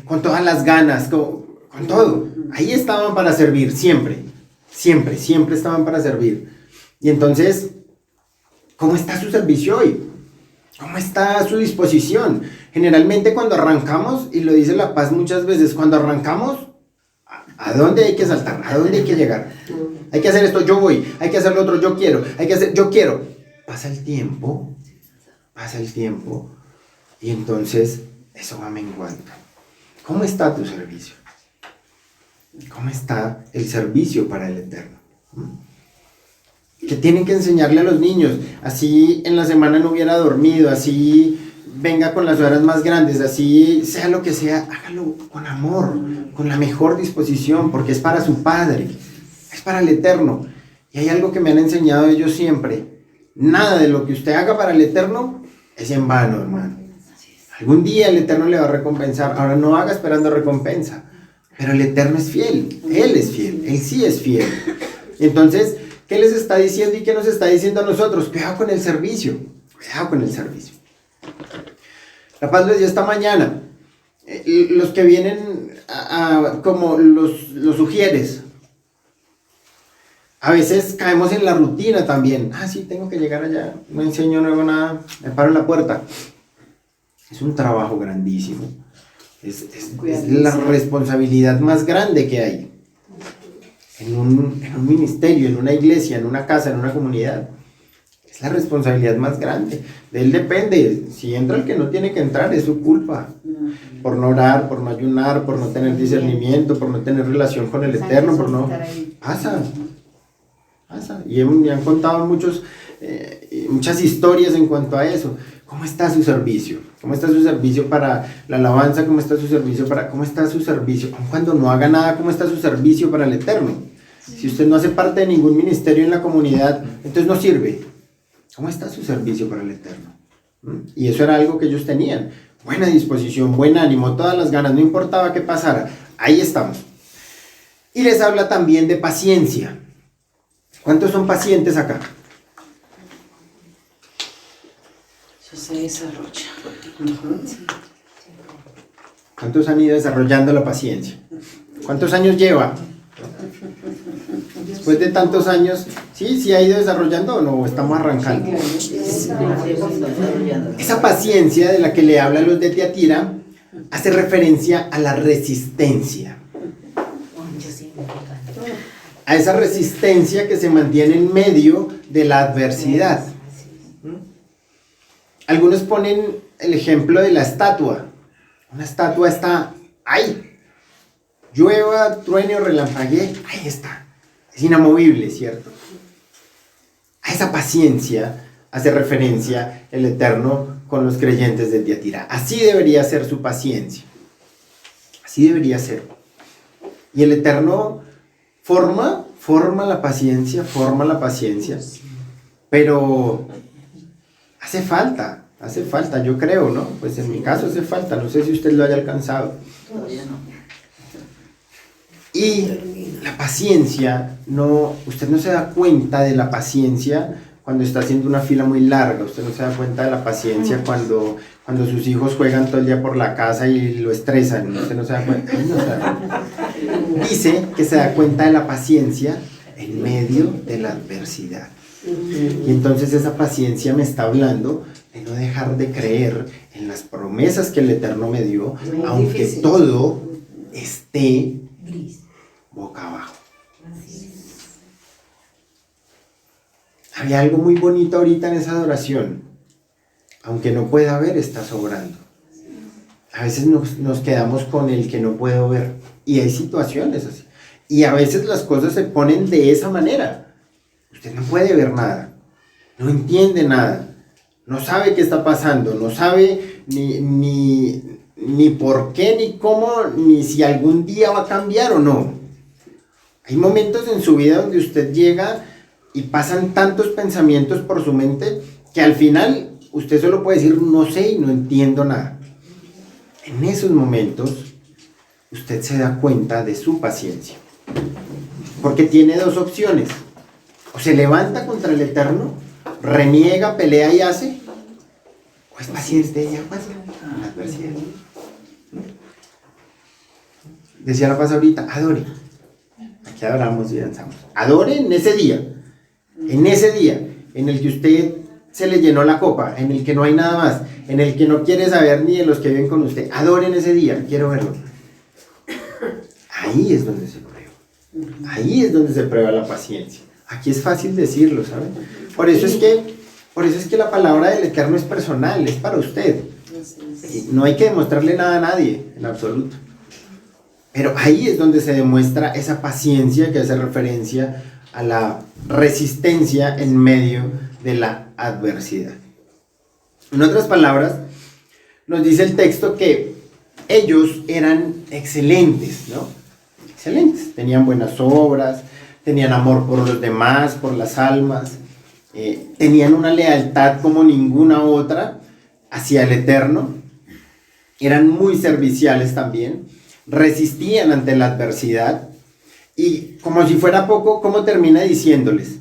con todas las ganas, con todo. Ahí estaban para servir, siempre, siempre, siempre estaban para servir. Y entonces, ¿cómo está su servicio hoy? ¿Cómo está su disposición? Generalmente cuando arrancamos, y lo dice La Paz muchas veces, cuando arrancamos, ¿a dónde hay que saltar? ¿A dónde hay que llegar? Hay que hacer esto, yo voy. Hay que hacer lo otro, yo quiero. Hay que hacer, yo quiero. Pasa el tiempo, y entonces eso va menguando. ¿Cómo está tu servicio? ¿Cómo está el servicio para el Eterno? Que tienen que enseñarle a los niños, así en la semana no hubiera dormido, así venga con las horas más grandes, así sea lo que sea, hágalo con amor, con la mejor disposición, porque es para su Padre, es para el Eterno. Y hay algo que me han enseñado ellos siempre: nada de lo que usted haga para el Eterno es en vano, hermano. Algún día el Eterno le va a recompensar. Ahora no haga esperando recompensa, pero el Eterno es fiel, Él es fiel, Él sí es fiel. Entonces, ¿qué les está diciendo y qué nos está diciendo a nosotros? Cuidado con el servicio, cuidado con el servicio. La Paz lo decía esta mañana, los que vienen como los sugieres, a veces caemos en la rutina también. Sí, tengo que llegar allá, no enseño, no hago nada, me paro en la puerta. Es un trabajo grandísimo, es la responsabilidad más grande que hay en un ministerio, en una iglesia, en una casa, en una comunidad. Es la responsabilidad más grande. De él depende. Si entra el que no tiene que entrar, es su culpa. Por no orar, por no ayunar, por no tener discernimiento, por no tener relación con el Eterno, por no... Pasa. Y han contado muchas historias en cuanto a eso. ¿Cómo está su servicio? ¿Cómo está su servicio para la alabanza? ¿Cómo está su servicio aun cuando no haga nada? ¿Cómo está su servicio para el Eterno? Si usted no hace parte de ningún ministerio en la comunidad, entonces no sirve. ¿Cómo está su servicio para el Eterno? Y eso era algo que ellos tenían. Buena disposición, buen ánimo, todas las ganas, no importaba qué pasara. Ahí estamos. Y les habla también de paciencia. ¿Cuántos son pacientes acá? Eso se desarrolla. ¿Cuántos han ido desarrollando la paciencia? ¿Cuántos años lleva? Después de tantos años, ¿sí ha ido desarrollando o no? Estamos arrancando. Esa paciencia de la que le hablan los de Tiatira hace referencia a la resistencia. A esa resistencia que se mantiene en medio de la adversidad. Algunos ponen el ejemplo de la estatua. Una estatua está ahí. Llueva, truene o relampaguee, ahí está. Es inamovible, ¿cierto? A esa paciencia hace referencia el Eterno con los creyentes de Tiatira. Así debería ser su paciencia. Así debería ser. Y el Eterno forma la paciencia, pero hace falta, yo creo, ¿no? Pues en mi caso hace falta, no sé si usted lo haya alcanzado. Todavía no. Y la paciencia, usted no se da cuenta de la paciencia cuando está haciendo una fila muy larga, usted no se da cuenta de la paciencia cuando sus hijos juegan todo el día por la casa y lo estresan, usted no se da cuenta. Dice que se da cuenta de la paciencia en medio de la adversidad. Y entonces esa paciencia me está hablando de no dejar de creer en las promesas que el Eterno me dio, aunque todo esté boca abajo. Había algo muy bonito ahorita en esa adoración. Aunque no pueda ver, está sobrando. A veces nos quedamos con el que no puedo ver. Y hay situaciones así. Y a veces las cosas se ponen de esa manera. Usted no puede ver nada. No entiende nada. No sabe qué está pasando. No sabe ni por qué, ni cómo, ni si algún día va a cambiar o no. Hay momentos en su vida donde usted llega y pasan tantos pensamientos por su mente que al final usted solo puede decir no sé y no entiendo nada. En esos momentos usted se da cuenta de su paciencia. Porque tiene dos opciones. O se levanta contra el Eterno, reniega, pelea y hace, o es paciente y aguanta la adversidad. Decía la paz ahorita, adore. Aquí adoramos y danzamos. Adore en ese día en el que usted se le llenó la copa, en el que no hay nada más, en el que no quiere saber ni de los que viven con usted. Adore en ese día, quiero verlo. Ahí es donde se prueba. Ahí es donde se prueba la paciencia. Aquí es fácil decirlo, ¿saben? Por eso es que la palabra del Eterno es personal, es para usted. Y no hay que demostrarle nada a nadie, en absoluto. Pero ahí es donde se demuestra esa paciencia que hace referencia a la resistencia en medio de la adversidad. En otras palabras, nos dice el texto que ellos eran excelentes, ¿no? Excelentes, tenían buenas obras, tenían amor por los demás, por las almas, tenían una lealtad como ninguna otra hacia el Eterno, eran muy serviciales también, resistían ante la adversidad y como si fuera poco, ¿cómo termina diciéndoles?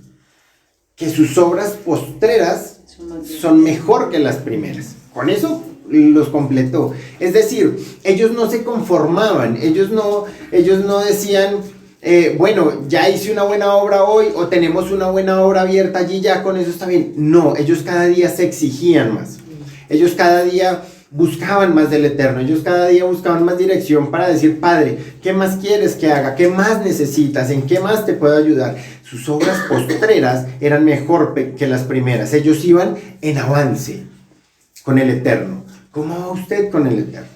Que sus obras postreras son mejor que las primeras. Con eso los completó. Es decir, ellos no se conformaban, ellos no decían, bueno, ya hice una buena obra hoy o tenemos una buena obra abierta allí, ya con eso está bien. No, ellos cada día se exigían más. Ellos cada día buscaban más del Eterno, ellos cada día buscaban más dirección para decir, Padre, ¿qué más quieres que haga? ¿Qué más necesitas? ¿En qué más te puedo ayudar? Sus obras postreras eran mejor que las primeras. Ellos iban en avance con el Eterno. ¿Cómo va usted con el Eterno?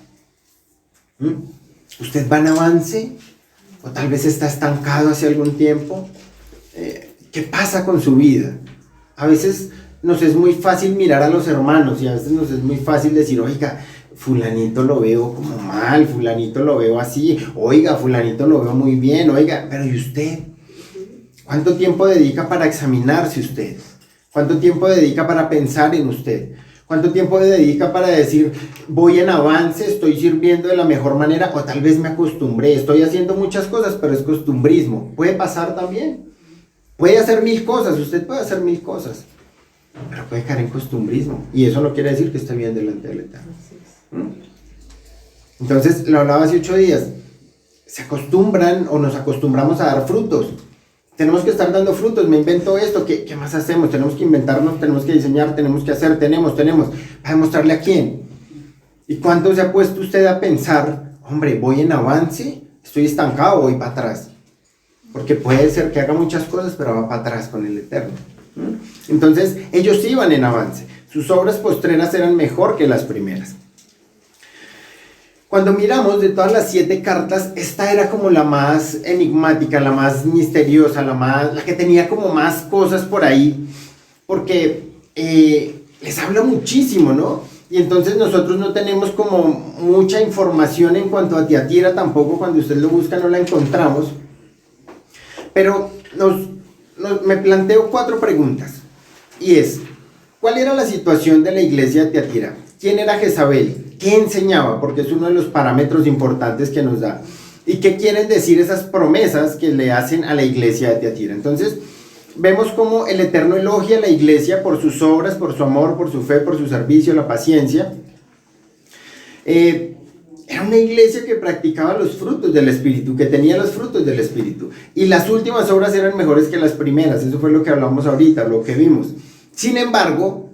¿Usted va en avance? ¿O tal vez está estancado hace algún tiempo? ¿Qué pasa con su vida? A veces nos es muy fácil mirar a los hermanos y a veces nos es muy fácil decir, oiga, fulanito lo veo como mal, fulanito lo veo así, oiga, fulanito lo veo muy bien, oiga, pero ¿y usted? ¿Cuánto tiempo dedica para examinarse usted? ¿Cuánto tiempo dedica para pensar en usted? ¿Cuánto tiempo dedica para decir, voy en avance, estoy sirviendo de la mejor manera, o tal vez me acostumbré, estoy haciendo muchas cosas, pero es costumbrismo? Puede pasar también. Puede hacer 1000 cosas, usted puede hacer 1000 cosas, pero puede caer en costumbrismo, y eso no quiere decir que esté bien delante del Eterno. Entonces, lo hablaba hace 8 días, se acostumbran o nos acostumbramos a dar frutos. Tenemos que estar dando frutos, me invento esto, ¿qué más hacemos? Tenemos que inventarnos, tenemos que diseñar, tenemos que hacer, tenemos, ¿para demostrarle a quién? ¿Y cuánto se ha puesto usted a pensar, hombre, voy en avance, estoy estancado, voy para atrás? Porque puede ser que haga muchas cosas, pero va para atrás con el Eterno. Entonces, ellos iban en avance, sus obras postreras eran mejor que las primeras. Cuando miramos de todas las 7 cartas, esta era como la más enigmática, la más misteriosa, la que tenía como más cosas por ahí, porque les habla muchísimo, ¿no? Y entonces nosotros no tenemos como mucha información en cuanto a Tiatira, tampoco cuando usted lo busca no la encontramos, pero me planteo 4 preguntas, y es, ¿cuál era la situación de la iglesia de Tiatira? ¿Quién era Jezabel? ¿Qué enseñaba? Porque es uno de los parámetros importantes que nos da. ¿Y qué quieren decir esas promesas que le hacen a la iglesia de Tiatira? Entonces, vemos cómo el Eterno elogia a la iglesia por sus obras, por su amor, por su fe, por su servicio, la paciencia. Era una iglesia que practicaba los frutos del Espíritu, que tenía los frutos del Espíritu. Y las últimas obras eran mejores que las primeras. Eso fue lo que hablamos ahorita, lo que vimos. Sin embargo,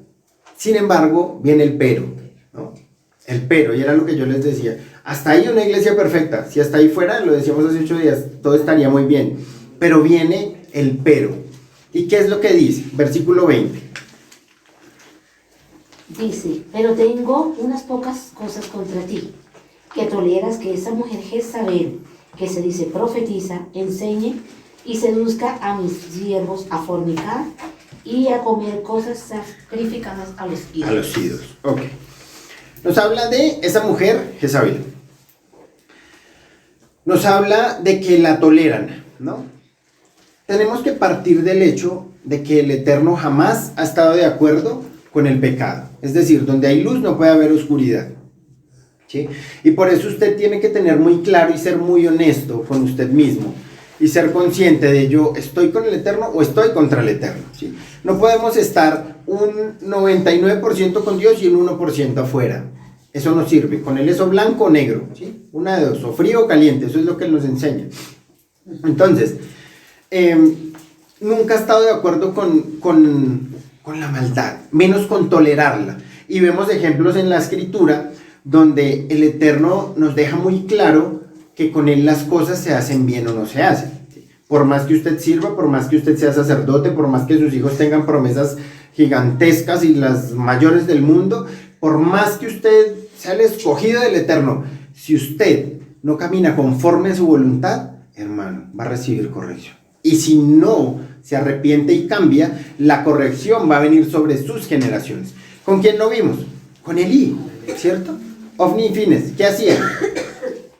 viene el pero, ¿no? El pero, y era lo que yo les decía. Hasta ahí una iglesia perfecta. Si hasta ahí fuera, lo decíamos hace 8 días, todo estaría muy bien. Pero viene el pero. ¿Y qué es lo que dice? Versículo 20. Dice, pero tengo unas pocas cosas contra ti, que toleras que esa mujer Jezabel, que se dice profetiza, enseñe y seduzca a mis siervos a fornicar y a comer cosas sacrificadas a los ídolos. A los ídolos, ok. Nos habla de esa mujer, Jezabel. Nos habla de que la toleran, ¿no? Tenemos que partir del hecho de que el Eterno jamás ha estado de acuerdo con el pecado. Es decir, donde hay luz no puede haber oscuridad, ¿sí? Y por eso usted tiene que tener muy claro y ser muy honesto con usted mismo. y ser consciente de yo estoy con el Eterno o estoy contra el Eterno, ¿sí? No podemos estar un 99% con Dios y un 1% afuera. Eso no sirve. Con Él es o blanco o negro, ¿sí? Una de dos, o frío o caliente, eso es lo que Él nos enseña. Entonces, nunca he estado de acuerdo con la maldad, menos con tolerarla. Y vemos ejemplos en la Escritura donde el Eterno nos deja muy claro que con Él las cosas se hacen bien o no se hacen. Por más que usted sirva, por más que usted sea sacerdote, por más que sus hijos tengan promesas gigantescas y las mayores del mundo, por más que usted sea el escogido del Eterno, si usted no camina conforme a su voluntad, hermano, va a recibir corrección. Y si no se arrepiente y cambia, la corrección va a venir sobre sus generaciones. ¿Con quién no vimos? Con Elí, ¿cierto? Ofni y Fines, ¿qué hacían?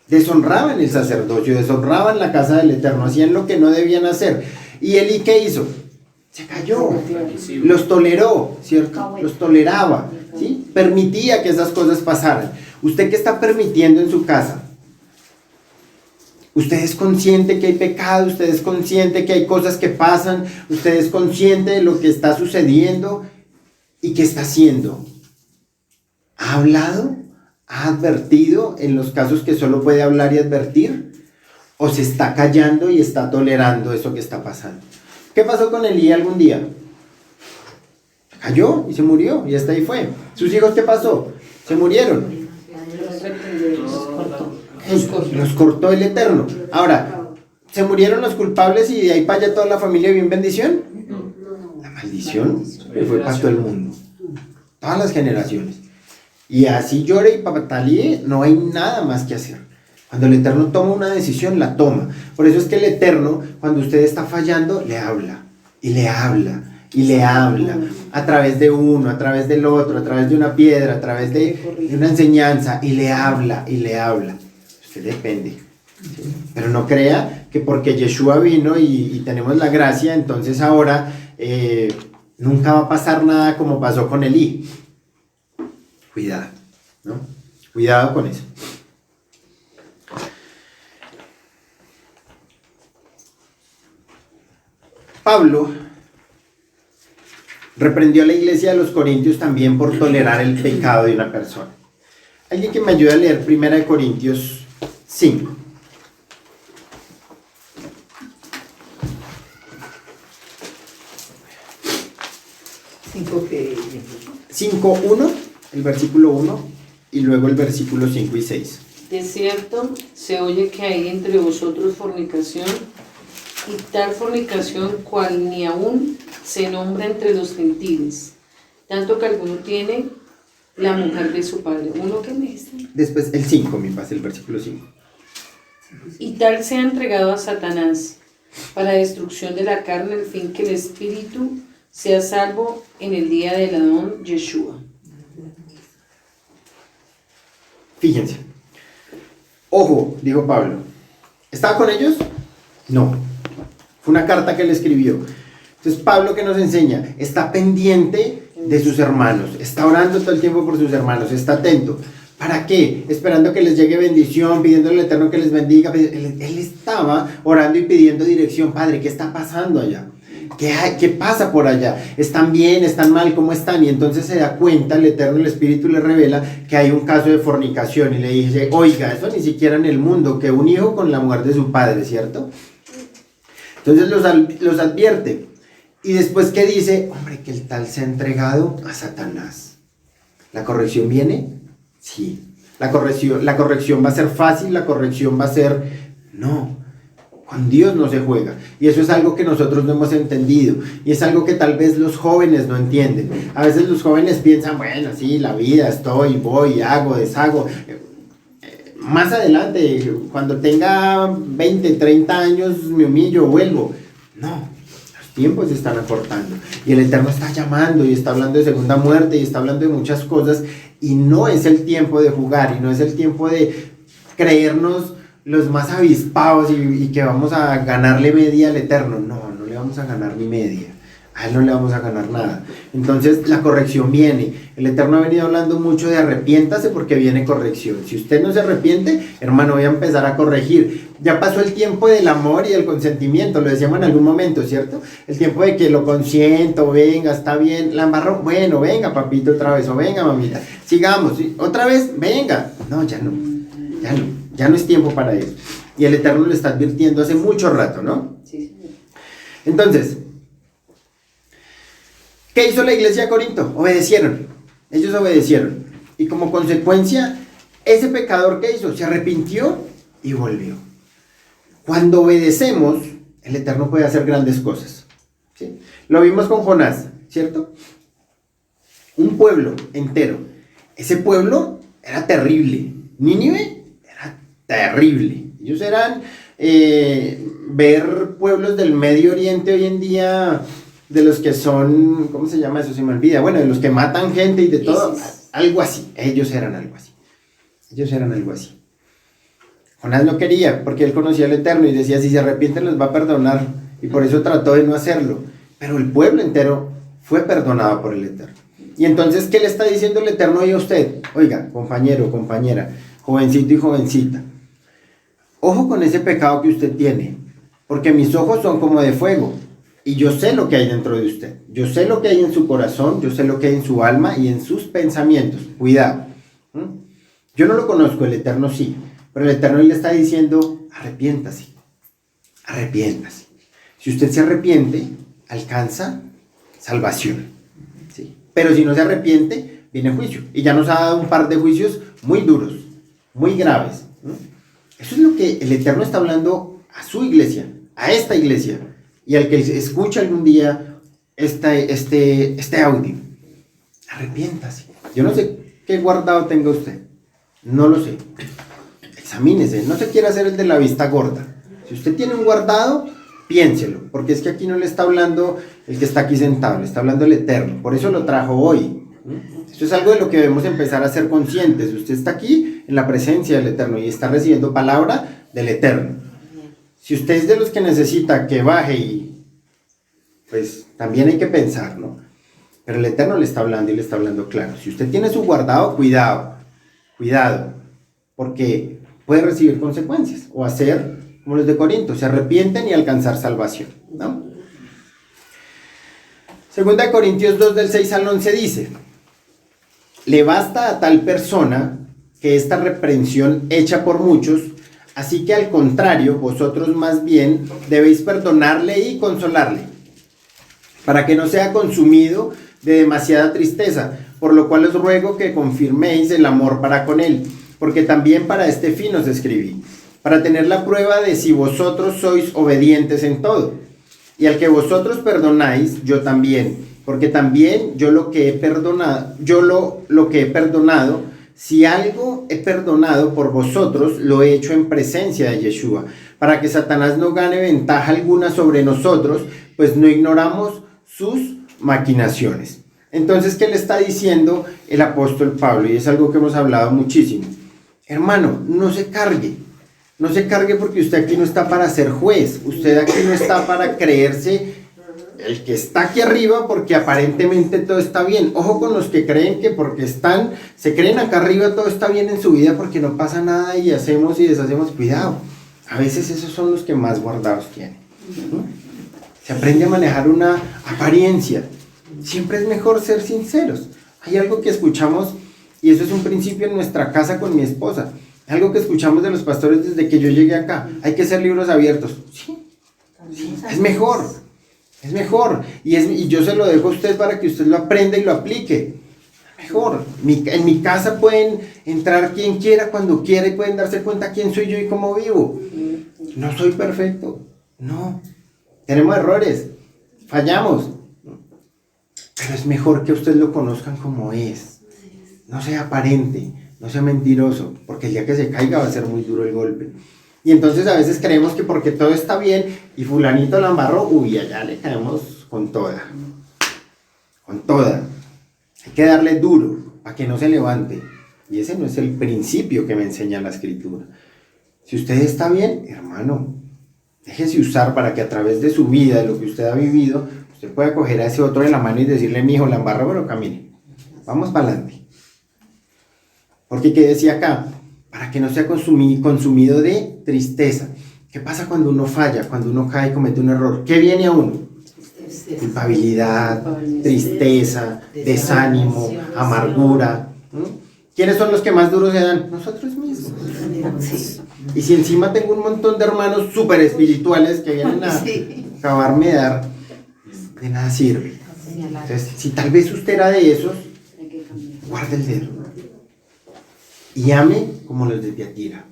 Deshonraban el sacerdocio, deshonraban la casa del Eterno, hacían lo que no debían hacer. ¿Y Elí qué hizo? Se cayó, los toleró, ¿cierto? Los toleraba, ¿sí? Permitía que esas cosas pasaran. ¿Usted qué está permitiendo en su casa? ¿Usted es consciente que hay pecado? ¿Usted es consciente que hay cosas que pasan? ¿Usted es consciente de lo que está sucediendo y qué está haciendo? ¿Ha hablado? ¿Ha advertido en los casos que solo puede hablar y advertir? ¿O se está callando y está tolerando eso que está pasando? ¿Qué pasó con Elí algún día? Cayó y se murió y hasta ahí fue. ¿Sus hijos qué pasó? Se murieron. Los cortó el Eterno. Ahora, ¿se murieron los culpables y de ahí para allá toda la familia vive en bendición? La maldición fue para todo el mundo, todas las generaciones. Y así llore y patalee, no hay nada más que hacer. Cuando el Eterno toma una decisión, la toma. Por eso es que el Eterno, cuando usted está fallando, le habla, y le habla, y le habla, a través de uno, a través del otro, a través de una piedra, a través de una enseñanza, y le habla, y le habla. Usted depende. ¿Sí? Pero no crea que porque Yeshua vino y tenemos la gracia, entonces ahora nunca va a pasar nada como pasó con Elí. Cuidado, ¿no? Cuidado con eso. Pablo reprendió a la iglesia de los Corintios también por tolerar el pecado de una persona. Alguien que me ayude a leer 1 Corintios 5. 5:1, el versículo 1 y luego el versículo 5 y 6. De cierto, se oye que hay entre vosotros fornicación, y tal fornicación cual ni aún se nombra entre los gentiles, tanto que alguno tiene la mujer de su padre. ¿Uno que me dice? Después el 5, mi paz, el versículo 5. Y tal sea entregado a Satanás para destrucción de la carne, al fin que el espíritu sea salvo en el día del Adón Yeshua. Fíjense. Ojo, dijo Pablo. ¿Estaba con ellos? No. Fue una carta que le escribió. Entonces Pablo, ¿qué nos enseña? Está pendiente de sus hermanos. Está orando todo el tiempo por sus hermanos. Está atento. ¿Para qué? Esperando que les llegue bendición, pidiéndole al Eterno que les bendiga. Él estaba orando y pidiendo dirección. Padre, ¿qué está pasando allá? ¿Qué pasa por allá? ¿Están bien? ¿Están mal? ¿Cómo están? Y entonces se da cuenta, el Eterno, el Espíritu le revela que hay un caso de fornicación y le dice, oiga, eso ni siquiera en el mundo, que un hijo con la mujer de su padre, ¿cierto? Entonces los advierte. Y después, ¿qué dice? Hombre, que el tal se ha entregado a Satanás. ¿La corrección viene? Sí. La corrección va a ser fácil, la corrección va a ser... No. Con Dios no se juega. Y eso es algo que nosotros no hemos entendido. Y es algo que tal vez los jóvenes no entienden. A veces los jóvenes piensan, bueno, sí, la vida, estoy, voy, hago, deshago. Más adelante, cuando tenga 20, 30 años, me humillo, vuelvo. No, los tiempos se están acortando. Y el Eterno está llamando y está hablando de segunda muerte y está hablando de muchas cosas. Y no es el tiempo de jugar y no es el tiempo de creernos los más avispados y que vamos a ganarle media al Eterno. No, no le vamos a ganar ni media. a él no le vamos a ganar nada. Entonces la corrección viene. El Eterno ha venido hablando mucho de arrepiéntase porque viene corrección. Si usted no se arrepiente, hermano, voy a empezar a corregir. Ya pasó el tiempo del amor y del consentimiento, lo decíamos en algún momento, ¿cierto? El tiempo de que lo consiento, venga, está bien, la embarró, bueno, venga papito otra vez, o venga mamita, sigamos, otra vez, venga. No, ya no es tiempo para eso. Y el Eterno lo está advirtiendo hace mucho rato, ¿no? Sí, señor. Entonces, ¿qué hizo la iglesia de Corinto? Obedecieron. Ellos obedecieron. Y como consecuencia, ese pecador que hizo se arrepintió y volvió. Cuando obedecemos, el Eterno puede hacer grandes cosas. ¿Sí? Lo vimos con Jonás, ¿cierto? Un pueblo entero. Ese pueblo era terrible. Nínive era terrible. Ellos eran ver pueblos del Medio Oriente hoy en día, de los que son, ¿cómo se llama eso? Se me olvida. Bueno, de los que matan gente y de todo. Algo así. Ellos eran algo así. Jonás no quería, porque él conocía al Eterno y decía, si se arrepienten los va a perdonar. Y por eso trató de no hacerlo. Pero el pueblo entero fue perdonado por el Eterno. Y entonces, ¿qué le está diciendo el Eterno hoy a usted? Oiga, compañero, compañera, jovencito y jovencita, ojo con ese pecado que usted tiene, porque mis ojos son como de fuego, y yo sé lo que hay dentro de usted, yo sé lo que hay en su corazón, yo sé lo que hay en su alma y en sus pensamientos, cuidado. Yo no lo conozco, el Eterno sí, pero el Eterno le está diciendo, arrepiéntase. Si usted se arrepiente, alcanza salvación, ¿sí? Pero si no se arrepiente, viene juicio, y ya nos ha dado un par de juicios muy duros, muy graves. Eso es lo que el Eterno está hablando a su iglesia, a esta iglesia, y al que escucha algún día este audio. Arrepiéntase. Yo no sé qué guardado tenga usted, no lo sé. Examínese, no se quiera hacer el de la vista gorda. Si usted tiene un guardado, piénselo, porque es que aquí no le está hablando el que está aquí sentado, le está hablando el Eterno, por eso lo trajo hoy. Esto es algo de lo que debemos empezar a ser conscientes. Usted está aquí en la presencia del Eterno y está recibiendo palabra del Eterno. Si usted es de los que necesita que baje, y pues también hay que pensar, ¿no? Pero el Eterno le está hablando y le está hablando claro. Si usted tiene su guardado, cuidado, porque puede recibir consecuencias o hacer como los de Corinto, se arrepienten y alcanzar salvación, ¿no? Segunda de Corintios 2 del 6 al 11 dice: le basta a tal persona que esta reprensión hecha por muchos, así que al contrario, vosotros más bien debéis perdonarle y consolarle, para que no sea consumido de demasiada tristeza, por lo cual os ruego que confirméis el amor para con él, porque también para este fin os escribí, para tener la prueba de si vosotros sois obedientes en todo. Y al que vosotros perdonáis, yo también, porque también yo lo que he perdonado, lo que he perdonado, si algo he perdonado por vosotros, lo he hecho en presencia de Yeshua, para que Satanás no gane ventaja alguna sobre nosotros, pues no ignoramos sus maquinaciones. Entonces, ¿qué le está diciendo el apóstol Pablo? Y es algo que hemos hablado muchísimo. Hermano, no se cargue porque usted aquí no está para ser juez, usted aquí no está para creerse el que está aquí arriba porque aparentemente todo está bien. Ojo con los que creen que porque se creen acá arriba todo está bien en su vida porque no pasa nada y hacemos y deshacemos. Cuidado, a veces esos son los que más guardados tienen. Se aprende a manejar una apariencia. Siempre es mejor ser sinceros. Hay algo que escuchamos, y eso es un principio en nuestra casa con mi esposa, algo que escuchamos de los pastores desde que yo llegué acá: hay que ser libros abiertos. Sí, es mejor. Y yo se lo dejo a usted para que usted lo aprenda y lo aplique. Mejor. En mi casa pueden entrar quien quiera, cuando quiera, y pueden darse cuenta quién soy yo y cómo vivo. No soy perfecto. No. Tenemos errores. Fallamos. Pero es mejor que ustedes lo conozcan como es. No sea aparente, no sea mentiroso, porque el día que se caiga va a ser muy duro el golpe. Y entonces a veces creemos que porque todo está bien y fulanito la embarró, allá le caemos con toda. Hay que darle duro para que no se levante. Y ese no es el principio que me enseña la Escritura. Si usted está bien, hermano, déjese usar para que a través de su vida, de lo que usted ha vivido, usted Usted puede coger a ese otro de la mano y decirle, mijo, la embarra, pero camine. Vamos para adelante. Porque, ¿qué decía acá? Para que no sea consumido de tristeza. ¿Qué pasa cuando uno falla, cuando uno cae y comete un error? ¿Qué viene a uno? Culpabilidad, tristeza, desánimo, amargura. ¿Quiénes son los que más duros se dan? Nosotros mismos. Y si encima tengo un montón de hermanos súper espirituales que vienen a acabarme de dar, de nada sirve. Entonces, si tal vez usted era de esos, guarde el dedo. Y ame como los de Tiatira.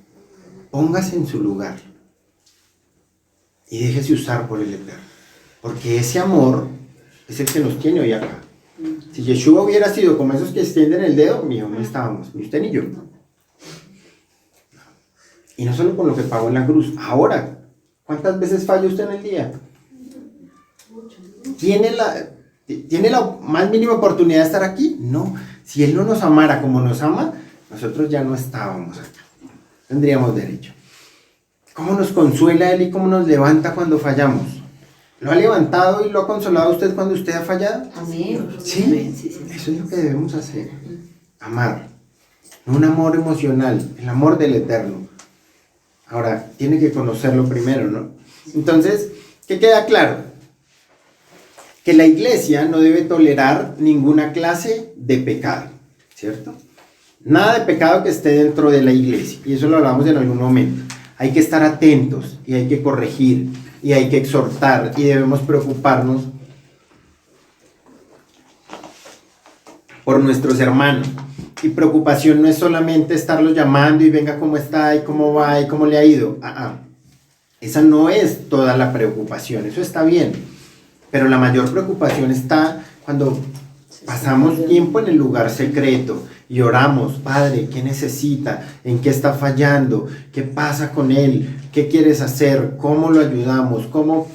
Póngase en su lugar. Y déjese usar por el Eterno. Porque ese amor es el que nos tiene hoy acá. Si Yeshua hubiera sido como esos que extienden el dedo, mijo, no estábamos, ni usted ni yo. Y no solo con lo que pagó en la cruz. Ahora, ¿cuántas veces falla usted en el día? ¿Tiene la más mínima oportunidad de estar aquí? No. Si Él no nos amara como nos ama, nosotros ya no estábamos acá. Tendríamos derecho. ¿Cómo nos consuela Él y cómo nos levanta cuando fallamos? ¿Lo ha levantado y lo ha consolado a usted cuando usted ha fallado? Amén. Sí, eso es lo que debemos hacer. Amar. No un amor emocional, el amor del Eterno. Ahora, tiene que conocerlo primero, ¿no? Entonces, ¿qué queda claro? Que la iglesia no debe tolerar ninguna clase de pecado, ¿cierto? Nada de pecado que esté dentro de la iglesia, y eso lo hablamos en algún momento. Hay que estar atentos, y hay que corregir, y hay que exhortar, y debemos preocuparnos por nuestros hermanos. Y preocupación no es solamente estarlos llamando y venga cómo está, y cómo va, y cómo le ha ido. Esa no es toda la preocupación, eso está bien. Pero la mayor preocupación está cuando pasamos tiempo en el lugar secreto y oramos, Padre, ¿qué necesita? ¿En qué está fallando? ¿Qué pasa con él? ¿Qué quieres hacer? ¿Cómo lo ayudamos? ¿Cómo?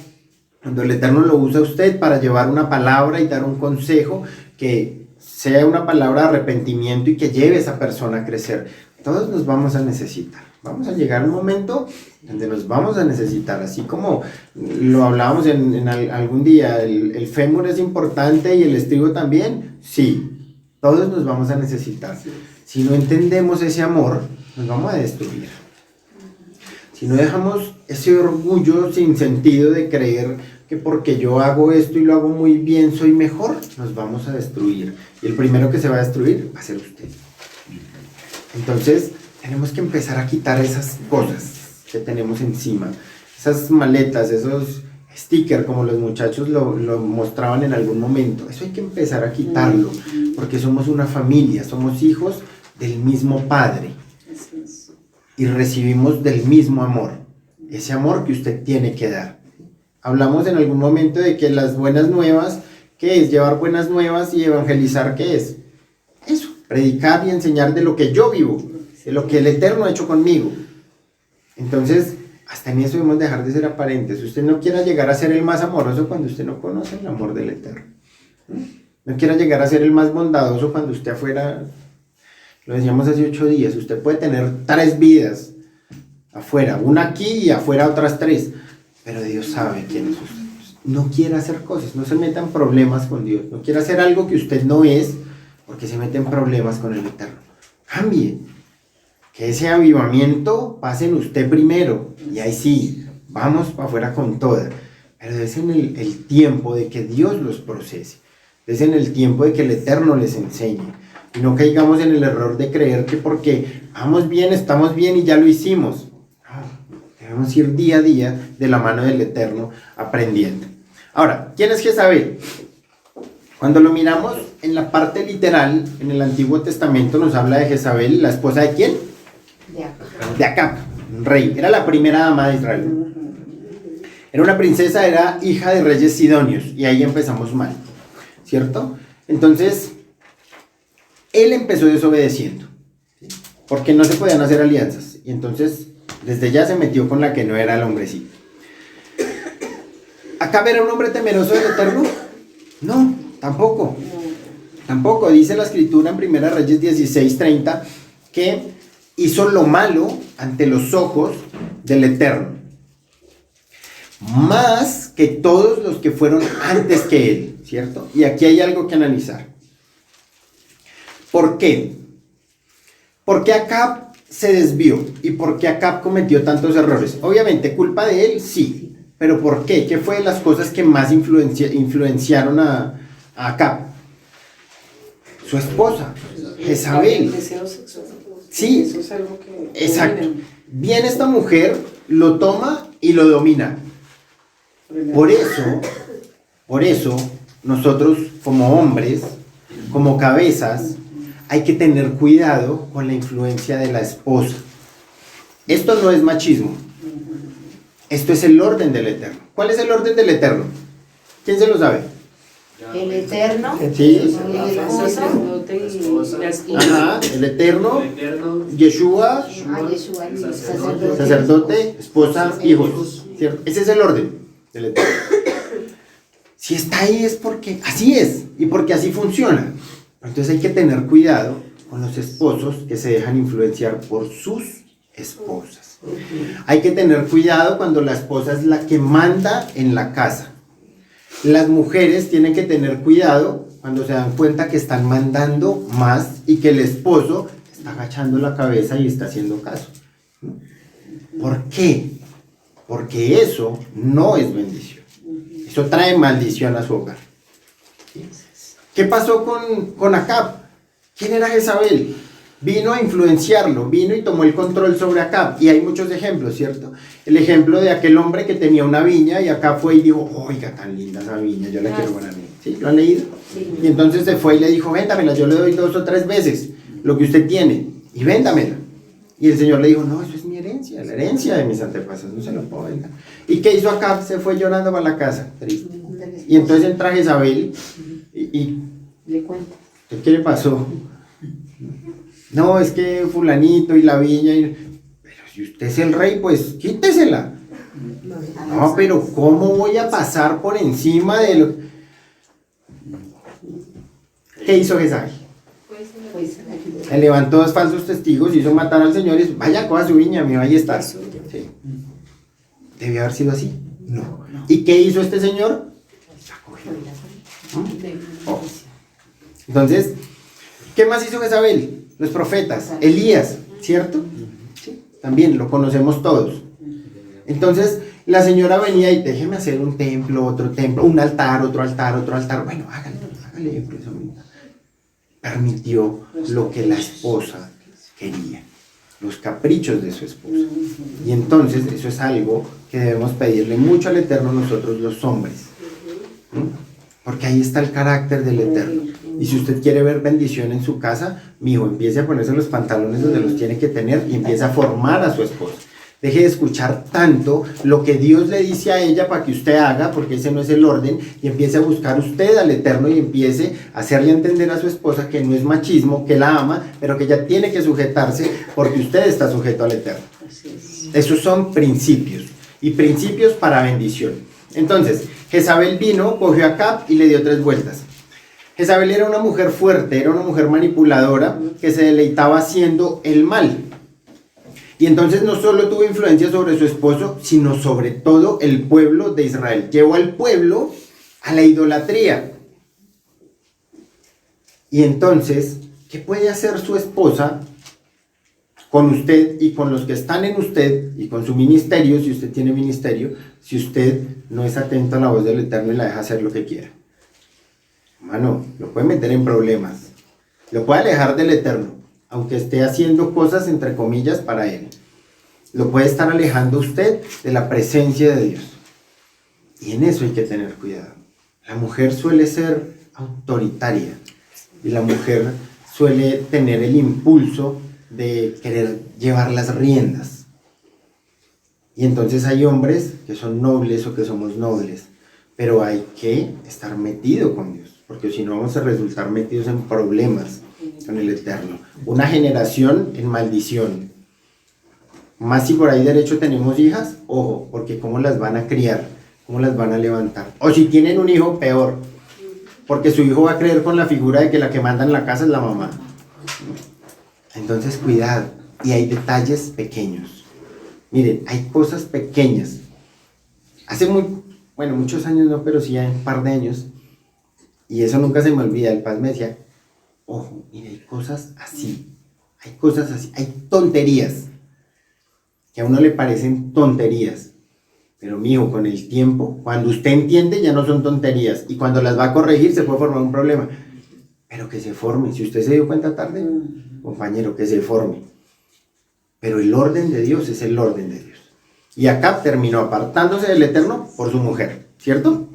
Cuando el Eterno lo usa a usted para llevar una palabra y dar un consejo que sea una palabra de arrepentimiento y que lleve a esa persona a crecer. Todos nos vamos a necesitar. Vamos a llegar a un momento donde nos vamos a necesitar, así como lo hablábamos en algún día, el fémur es importante y el estribo también, sí, todos nos vamos a necesitar. Si no entendemos ese amor, nos vamos a destruir. Si no dejamos ese orgullo sin sentido de creer que porque yo hago esto y lo hago muy bien soy mejor, nos vamos a destruir. Y el primero que se va a destruir va a ser usted. Entonces, tenemos que empezar a quitar esas cosas que tenemos encima, esas maletas, esos stickers como los muchachos lo mostraban en algún momento. Eso hay que empezar a quitarlo, porque somos una familia, somos hijos del mismo Padre y recibimos del mismo amor, ese amor que usted tiene que dar. Hablamos en algún momento de que las buenas nuevas, ¿qué es? Llevar buenas nuevas y evangelizar, ¿qué es? Eso, predicar y enseñar de lo que yo vivo, de lo que el Eterno ha hecho conmigo. Entonces, hasta en eso debemos dejar de ser aparentes. Usted no quiera llegar a ser el más amoroso cuando usted no conoce el amor del Eterno. No quiera llegar a ser el más bondadoso cuando usted afuera, lo decíamos hace 8 días, usted puede tener 3 vidas afuera, una aquí y afuera otras 3, pero Dios sabe quién es usted. No quiera hacer cosas, no se meta en problemas con Dios, no quiera hacer algo que usted no es, porque se mete en problemas con el Eterno. Cambie. Que ese avivamiento pase en usted primero, y ahí sí, vamos para afuera con toda. Pero es en el tiempo de que Dios los procese, es en el tiempo de que el Eterno les enseñe, y no caigamos en el error de creer que porque vamos bien, estamos bien y ya lo hicimos. No, debemos ir día a día de la mano del Eterno aprendiendo. Ahora, ¿quién es Jezabel? Cuando lo miramos en la parte literal, en el Antiguo Testamento nos habla de Jezabel, la esposa de ¿quién? De Acab, un rey. Era la primera dama de Israel. Era una princesa, era hija de reyes sidonios. Y ahí empezamos mal, ¿cierto? Entonces, él empezó desobedeciendo, ¿sí? Porque no se podían hacer alianzas. Y entonces, desde ya se metió con la que no era el hombrecito. ¿Acab era un hombre temeroso del Eterno? No, tampoco. Tampoco. Dice la escritura en 1 Reyes 16:30 que hizo lo malo ante los ojos del Eterno. más que todos los que fueron antes que él, ¿cierto? Y aquí hay algo que analizar. ¿Por qué? ¿Por qué Acab se desvió? ¿Y por qué Acab cometió tantos errores? Obviamente, culpa de él, sí. ¿Pero por qué? ¿Qué fue de las cosas que más influenciaron a Acab? Su esposa, Jezabel. El deseo sexual. Sí, Eso es algo que... exacto. Viene esta mujer, lo toma y lo domina. Por eso, nosotros como hombres, como cabezas, hay que tener cuidado con la influencia de la esposa. Esto no es machismo. Esto es el orden del Eterno. ¿Cuál es el orden del Eterno? ¿Quién se lo sabe? El Eterno, Sí. el El esposo, sacerdote y las hijas. Ajá, el Eterno, El Eterno, Yeshua, Yeshua, el sacerdote, sacerdote, esposa, hijos. ¿Cierto? Ese es el orden del Eterno. Si está ahí es porque así es y porque así funciona. Entonces hay que tener cuidado con los esposos que se dejan influenciar por sus esposas. Hay que tener cuidado cuando la esposa es la que manda en la casa. Las mujeres tienen que tener cuidado cuando se dan cuenta que están mandando más y que el esposo está agachando la cabeza y está haciendo caso. ¿Por qué? Porque eso no es bendición. Eso trae maldición a su hogar. ¿Qué pasó con Acab? ¿Quién era Jezabel? Vino a influenciarlo, vino y tomó el control sobre Acab. Y hay muchos ejemplos, ¿cierto? El ejemplo de aquel hombre que tenía una viña y Acab fue y dijo, oiga, tan linda esa viña, yo la quiero para mí. ¿Sí? ¿Lo han leído? Sí. Y entonces se fue y le dijo, véndamela, yo le doy 2 o 3 veces lo que usted tiene y véndamela. Y el Señor le dijo, no, eso es mi herencia, la herencia de mis antepasados, no se lo puedo vender. ¿Y qué hizo Acab? Se fue llorando para la casa, triste. Y entonces entra Jezabel y le cuento. ¿qué le pasó? No, es que fulanito y la viña, pero si usted es el rey, pues quítesela. No, pero ¿cómo voy a pasar por encima de lo... ¿Qué hizo Jezabel? Pues, Le levantó 2 falsos testigos, hizo matar al Señor y dijo, vaya, coja su viña, mío, ahí está. Sí. ¿Debió haber sido así? No. ¿Y qué hizo este señor? La cogió. Oh. Entonces, ¿qué más hizo Jezabel? Los profetas, Elías, ¿cierto? Sí, también lo conocemos todos. Entonces, la señora venía y déjeme hacer un templo, otro templo, un altar, otro altar, otro altar. Bueno, hágale, precisamente. Permitió lo que la esposa quería, los caprichos de su esposa. Y entonces, eso es algo que debemos pedirle mucho al Eterno nosotros los hombres. Porque ahí está el carácter del Eterno. Y si usted quiere ver bendición en su casa, mijo, empiece a ponerse los pantalones donde los tiene que tener y empiece a formar a su esposa. Deje de escuchar tanto lo que Dios le dice a ella para que usted haga, porque ese no es el orden, y empiece a buscar usted al Eterno y empiece a hacerle entender a su esposa que no es machismo, que la ama, pero que ella tiene que sujetarse porque usted está sujeto al Eterno. Esos son principios, y principios para bendición. Entonces, Jezabel vino, cogió a Acab y le dio 3 vueltas. Jezabel era una mujer fuerte, era una mujer manipuladora que se deleitaba haciendo el mal. Y entonces no solo tuvo influencia sobre su esposo, sino sobre todo el pueblo de Israel. Llevó al pueblo a la idolatría. Y entonces, ¿qué puede hacer su esposa con usted y con los que están en usted y con su ministerio, si usted tiene ministerio, si usted no es atento a la voz del Eterno y la deja hacer lo que quiera? Hermano, lo puede meter en problemas, lo puede alejar del Eterno, aunque esté haciendo cosas entre comillas para Él. Lo puede estar alejando usted de la presencia de Dios. Y en eso hay que tener cuidado. La mujer suele ser autoritaria y la mujer suele tener el impulso de querer llevar las riendas. Y entonces hay hombres que son nobles o que somos nobles, pero hay que estar metido con Dios, porque si no vamos a resultar metidos en problemas con el Eterno. Una generación en maldición. Más si por ahí derecho tenemos hijas, ojo, porque cómo las van a criar, cómo las van a levantar. O si tienen un hijo, peor, porque su hijo va a creer con la figura de que la que manda en la casa es la mamá. Entonces cuidado, y hay detalles pequeños. Miren, hay cosas pequeñas muchos años no, pero sí hay un par de años, y eso nunca se me olvida, el Paz me decía, ojo, mire, hay cosas así, hay tonterías, que a uno le parecen tonterías, pero mijo, con el tiempo, cuando usted entiende ya no son tonterías, y cuando las va a corregir se puede formar un problema, pero que se forme, si usted se dio cuenta tarde, compañero, que se forme, pero el orden de Dios es el orden de Dios, y Acab terminó apartándose del Eterno por su mujer, ¿cierto?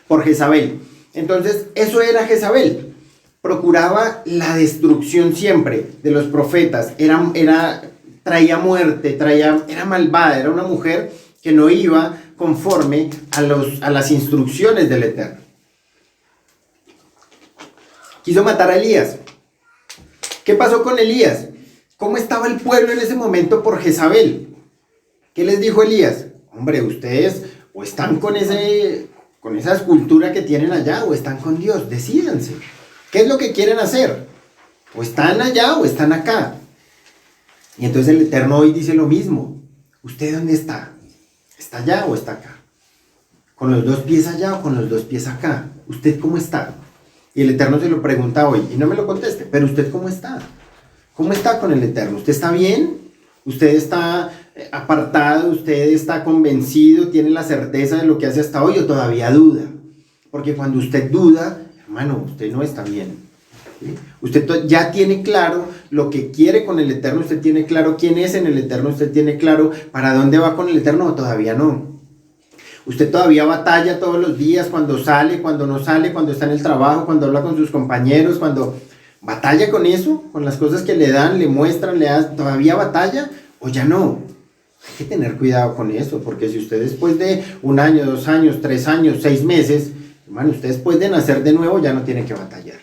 Por Jezabel. Entonces, eso era Jezabel, procuraba la destrucción siempre de los profetas, traía muerte, era malvada, era una mujer que no iba conforme a las instrucciones del Eterno. Quiso matar a Elías. ¿Qué pasó con Elías? ¿Cómo estaba el pueblo en ese momento por Jezabel? ¿Qué les dijo Elías? Hombre, ustedes o están con esa escultura que tienen allá o están con Dios, decídanse. ¿Qué es lo que quieren hacer? O están allá o están acá. Y entonces el Eterno hoy dice lo mismo. ¿Usted dónde está? ¿Está allá o está acá? ¿Con los dos pies allá o con los dos pies acá? ¿Usted cómo está? Y el Eterno se lo pregunta hoy, y no me lo conteste, pero ¿usted cómo está? ¿Cómo está con el Eterno? ¿Usted está bien? ¿Usted está apartado? ¿Usted está convencido? ¿Tiene la certeza de lo que hace hasta hoy o todavía duda? Porque cuando usted duda, hermano, usted no está bien. ¿Sí? Usted ya tiene claro lo que quiere con el Eterno, usted tiene claro quién es en el Eterno, usted tiene claro para dónde va con el Eterno o todavía no. Usted todavía batalla todos los días, cuando sale, cuando no sale, cuando está en el trabajo, cuando habla con sus compañeros, cuando batalla con eso, con las cosas que le dan, le muestran, ¿todavía batalla o ya no? Hay que tener cuidado con eso, porque si usted después de 1 año, 2 años, 3 años, 6 meses, hermano, usted después de nacer de nuevo ya no tiene que batallar.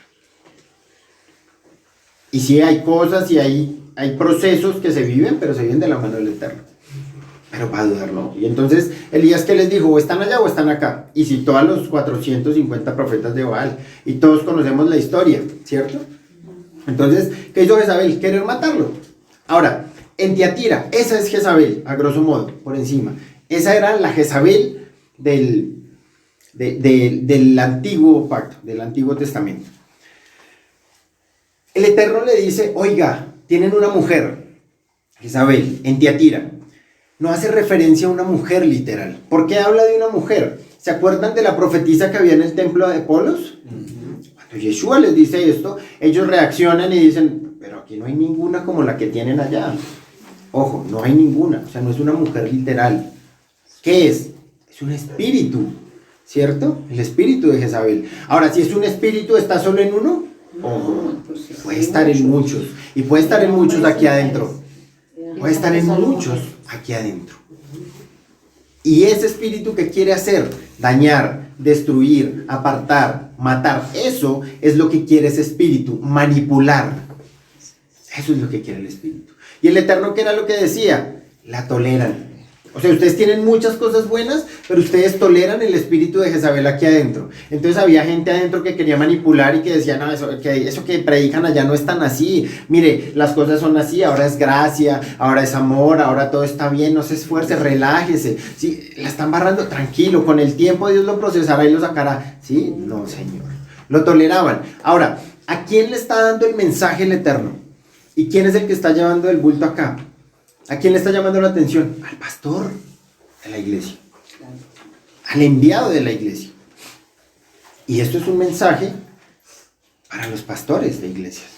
Y sí hay cosas y hay procesos que se viven, pero se viven de la mano del Eterno. Pero para dudar no. Y entonces Elías, ¿qué les dijo? ¿O están allá o están acá? Y citó a los 450 profetas de Baal. Y todos conocemos la historia, ¿cierto? Entonces, ¿qué hizo Jezabel? Querer matarlo. Ahora, en Tiatira, esa es Jezabel, a grosso modo, por encima. Esa era la Jezabel del antiguo pacto, del Antiguo Testamento. El Eterno le dice, oiga, tienen una mujer, Jezabel, en Tiatira. No hace referencia a una mujer literal. ¿Por qué habla de una mujer? ¿Se acuerdan de la profetisa que había en el templo de Apolos? Cuando Yeshua les dice esto, ellos reaccionan y dicen, pero aquí no hay ninguna como la que tienen allá. Ojo, no hay ninguna, o sea, no es una mujer literal. ¿Qué es? Es un espíritu, ¿cierto? El espíritu de Jezabel. Ahora, si es un espíritu, ¿está solo en uno? Ojo, puede estar en muchos. Y puede estar en muchos aquí adentro. Puede estar en muchos aquí adentro. Y ese espíritu que quiere hacer, dañar, destruir, apartar, matar, eso es lo que quiere ese espíritu, manipular. Eso es lo que quiere el espíritu. Y el Eterno, ¿qué era lo que decía? La toleran. O sea, ustedes tienen muchas cosas buenas, pero ustedes toleran el espíritu de Jezabel aquí adentro. Entonces había gente adentro que quería manipular y que decía, no, eso que predican allá no es tan así. Mire, las cosas son así, ahora es gracia, ahora es amor, ahora todo está bien, no se esfuerce, relájese. Sí, la están barrando, tranquilo, con el tiempo Dios lo procesará y lo sacará. ¿Sí? No, Señor. Lo toleraban. Ahora, ¿a quién le está dando el mensaje el Eterno? ¿Y quién es el que está llevando el bulto acá? ¿A quién le está llamando la atención? Al pastor de la iglesia, al enviado de la iglesia. Y esto es un mensaje para los pastores de iglesias.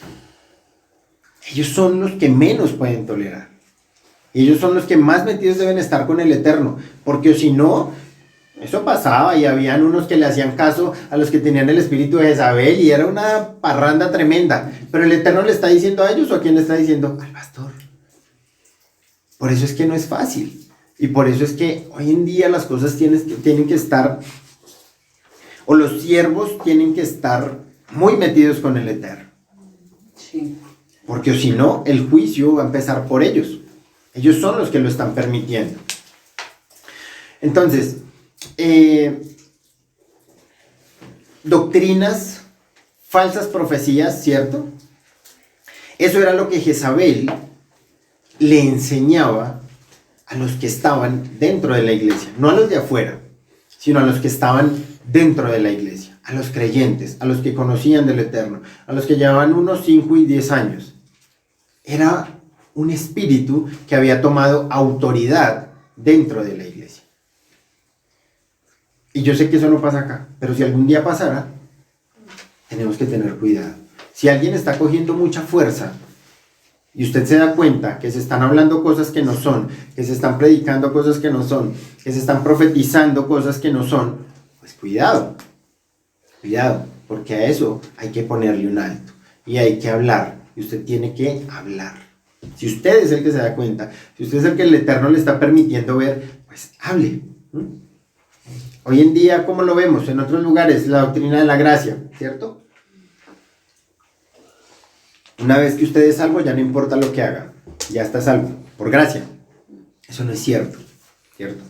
Ellos son los que menos pueden tolerar. Ellos son los que más metidos deben estar con el Eterno, porque si no, eso pasaba y habían unos que le hacían caso a los que tenían el espíritu de Jezabel y era una parranda tremenda. Pero el Eterno le está diciendo a ellos, ¿o a quién le está diciendo? Al pastor. Por eso es que no es fácil. Y por eso es que hoy en día las cosas tienen que estar, o los siervos tienen que estar muy metidos con el Eterno. Sí. Porque si no, el juicio va a empezar por ellos. Ellos son los que lo están permitiendo. Entonces, doctrinas, falsas profecías, ¿cierto? Eso era lo que Jezabel le enseñaba a los que estaban dentro de la iglesia, no a los de afuera, sino a los que estaban dentro de la iglesia, a los creyentes, a los que conocían del Eterno, a los que llevaban unos 5 y 10 años. Era un espíritu que había tomado autoridad dentro de la iglesia. Y yo sé que eso no pasa acá, pero si algún día pasara, tenemos que tener cuidado. Si alguien está cogiendo mucha fuerza y usted se da cuenta que se están hablando cosas que no son, que se están predicando cosas que no son, que se están profetizando cosas que no son, pues cuidado, porque a eso hay que ponerle un alto y hay que hablar, y usted tiene que hablar. Si usted es el que se da cuenta, si usted es el que el Eterno le está permitiendo ver, pues hable. Hoy en día, ¿cómo lo vemos? En otros lugares, la doctrina de la gracia, ¿cierto? Una vez que usted es salvo, ya no importa lo que haga, ya está salvo, por gracia. Eso no es cierto, ¿cierto?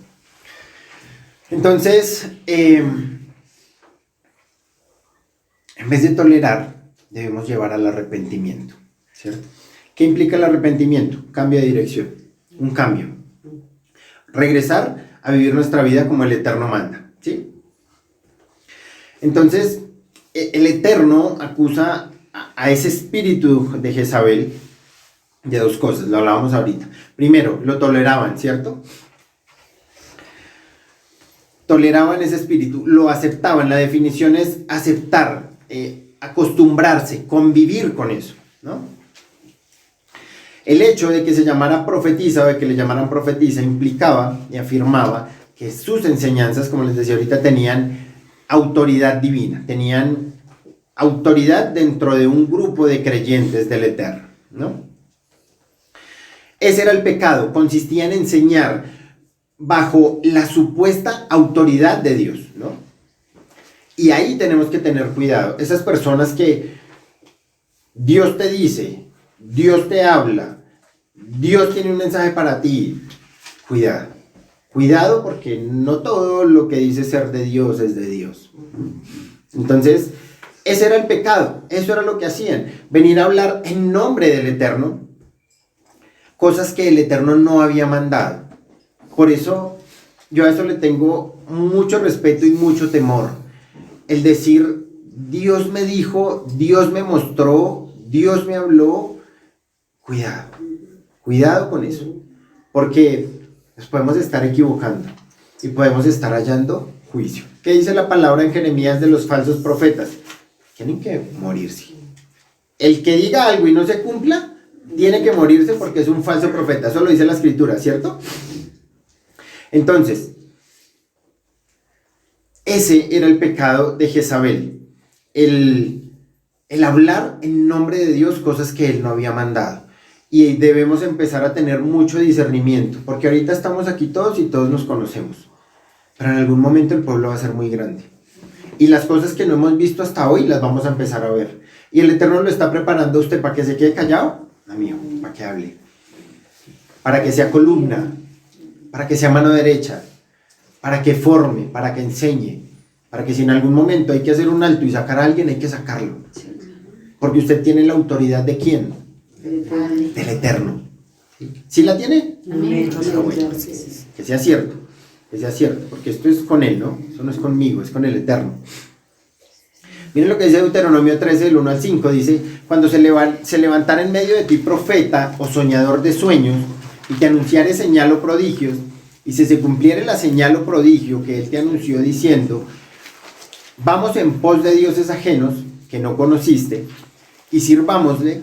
Entonces, en vez de tolerar, debemos llevar al arrepentimiento, ¿cierto? ¿Qué implica el arrepentimiento? Cambio de dirección, un cambio. Regresar a vivir nuestra vida como el Eterno manda, ¿sí? Entonces, el Eterno acusa a ese espíritu de Jezabel de dos cosas, lo hablábamos ahorita. Primero, lo toleraban, ¿cierto? Toleraban ese espíritu, lo aceptaban. La definición es aceptar, acostumbrarse, convivir con eso, ¿no? El hecho de que se llamara profetisa o de que le llamaran profetisa implicaba y afirmaba que sus enseñanzas, como les decía ahorita, tenían autoridad divina, tenían autoridad dentro de un grupo de creyentes del Eterno, ¿no? Ese era el pecado, consistía en enseñar bajo la supuesta autoridad de Dios, ¿no? Y ahí tenemos que tener cuidado. Esas personas que Dios te dice, Dios te habla, Dios tiene un mensaje para ti, cuidado. Cuidado, porque no todo lo que dice ser de Dios es de Dios. Entonces, ese era el pecado, eso era lo que hacían, venir a hablar en nombre del Eterno, cosas que el Eterno no había mandado. Por eso, yo a eso le tengo mucho respeto y mucho temor. El decir, Dios me dijo, Dios me mostró, Dios me habló, cuidado con eso, porque nos podemos estar equivocando y podemos estar hallando juicio. ¿Qué dice la palabra en Jeremías de los falsos profetas? Tienen que morirse. El que diga algo y no se cumpla, tiene que morirse porque es un falso profeta. Eso lo dice la Escritura, ¿cierto? Entonces, ese era el pecado de Jezabel. El hablar en nombre de Dios cosas que Él no había mandado. Y debemos empezar a tener mucho discernimiento, porque ahorita estamos aquí todos y todos nos conocemos. Pero en algún momento el pueblo va a ser muy grande. Y las cosas que no hemos visto hasta hoy las vamos a empezar a ver. Y el Eterno lo está preparando a usted para que se quede callado, amigo, para que hable. Para que sea columna, para que sea mano derecha, para que forme, para que enseñe, para que si en algún momento hay que hacer un alto y sacar a alguien, hay que sacarlo. Porque usted tiene la autoridad ¿de quién? Del Eterno. ¿Sí la tiene? Amén. Bueno, que sea cierto. Que sea cierto, porque esto es con Él, ¿no? Eso no es conmigo, es con el Eterno. Miren lo que dice Deuteronomio 13, del 1 al 5, dice, cuando se levantara en medio de ti profeta o soñador de sueños, y te anunciare señal o prodigios, y si se cumpliere la señal o prodigio que él te anunció diciendo, vamos en pos de dioses ajenos, que no conociste, y sirvámosle,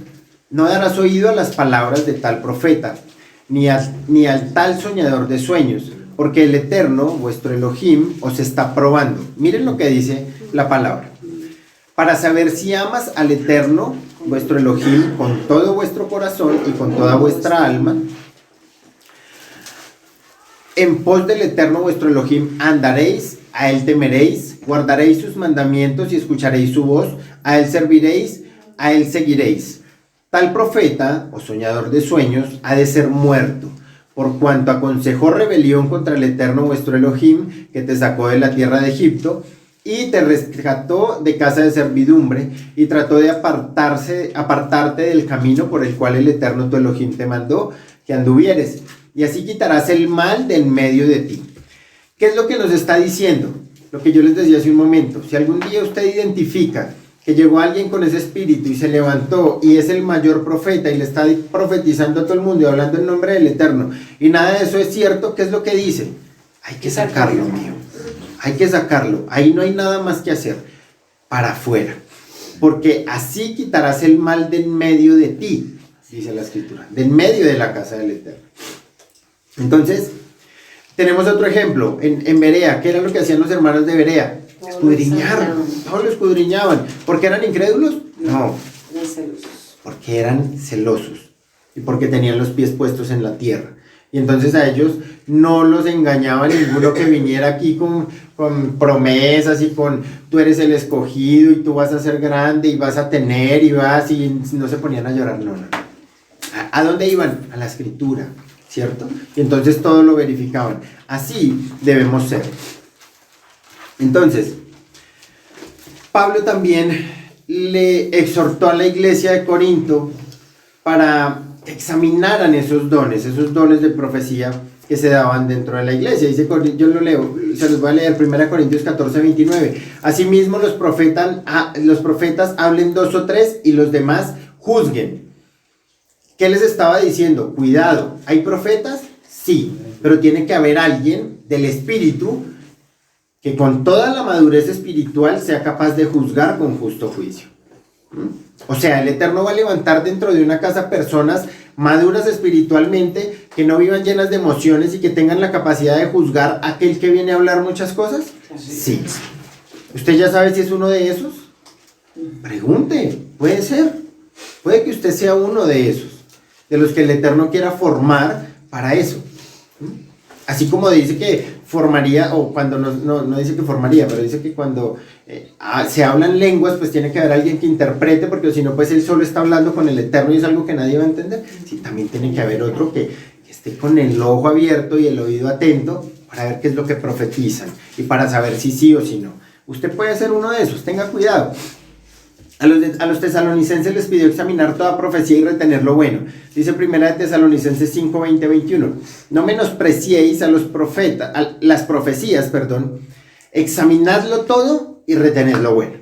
no darás oído a las palabras de tal profeta, ni al tal soñador de sueños, porque el Eterno, vuestro Elohim, os está probando. Miren lo que dice la palabra. Para saber si amas al Eterno, vuestro Elohim, con todo vuestro corazón y con toda vuestra alma, en pos del Eterno, vuestro Elohim, andaréis, a Él temeréis, guardaréis sus mandamientos y escucharéis su voz, a Él serviréis, a Él seguiréis. Tal profeta, o soñador de sueños, ha de ser muerto, por cuanto aconsejó rebelión contra el Eterno vuestro Elohim, que te sacó de la tierra de Egipto, y te rescató de casa de servidumbre, y trató de apartarte del camino por el cual el Eterno tu Elohim te mandó que anduvieres. y así quitarás el mal de en medio de ti. ¿Qué es lo que nos está diciendo? Lo que yo les decía hace un momento. Si algún día usted identifica que llegó alguien con ese espíritu y se levantó y es el mayor profeta y le está profetizando a todo el mundo y hablando en nombre del Eterno, y nada de eso es cierto, ¿qué es lo que dice? Hay que sacarlo, mío. Hay que sacarlo. Ahí no hay nada más que hacer. Para afuera. Porque así quitarás el mal de en medio de ti, dice la Escritura, de en medio de la casa del Eterno. Entonces, tenemos otro ejemplo, en Berea. ¿Qué era lo que hacían los hermanos de Berea? Escudriñar, todos lo escudriñaban. ¿Por qué eran incrédulos? No, porque eran celosos y porque tenían los pies puestos en la tierra. Y entonces a ellos no los engañaba ninguno que viniera aquí con promesas y con tú eres el escogido y tú vas a ser grande y vas a tener y vas, y no se ponían a llorar, no. ¿A dónde iban? A la Escritura, ¿cierto? Y entonces todo lo verificaban. Así debemos ser. Entonces, Pablo también le exhortó a la iglesia de Corinto para examinaran esos dones de profecía que se daban dentro de la iglesia. Dice, yo lo leo, se los voy a leer, 1 Corintios 14, 29. Asimismo los profetas hablen 2 o 3 y los demás juzguen. ¿Qué les estaba diciendo? Cuidado, ¿hay profetas? Sí, pero tiene que haber alguien del espíritu que con toda la madurez espiritual sea capaz de juzgar con justo juicio. O sea, el Eterno va a levantar dentro de una casa personas maduras espiritualmente, que no vivan llenas de emociones y que tengan la capacidad de juzgar a aquel que viene a hablar muchas cosas. Sí. ¿Usted ya sabe si es uno de esos? Pregunte, puede ser. Puede que usted sea uno de esos, de los que el Eterno quiera formar para eso. Así como dice que formaría, o cuando no dice que formaría, pero dice que cuando se hablan lenguas, pues tiene que haber alguien que interprete, porque si no, pues él solo está hablando con el Eterno y es algo que nadie va a entender. Sí, también tiene que haber otro que esté con el ojo abierto y el oído atento para ver qué es lo que profetizan y para saber si sí o si no. Usted puede ser uno de esos, tenga cuidado. A los tesalonicenses les pidió examinar toda profecía y retener lo bueno. Dice 1 Tesalonicenses 5, 20, 21. No menospreciéis a las profecías, examinadlo todo y retened lo bueno.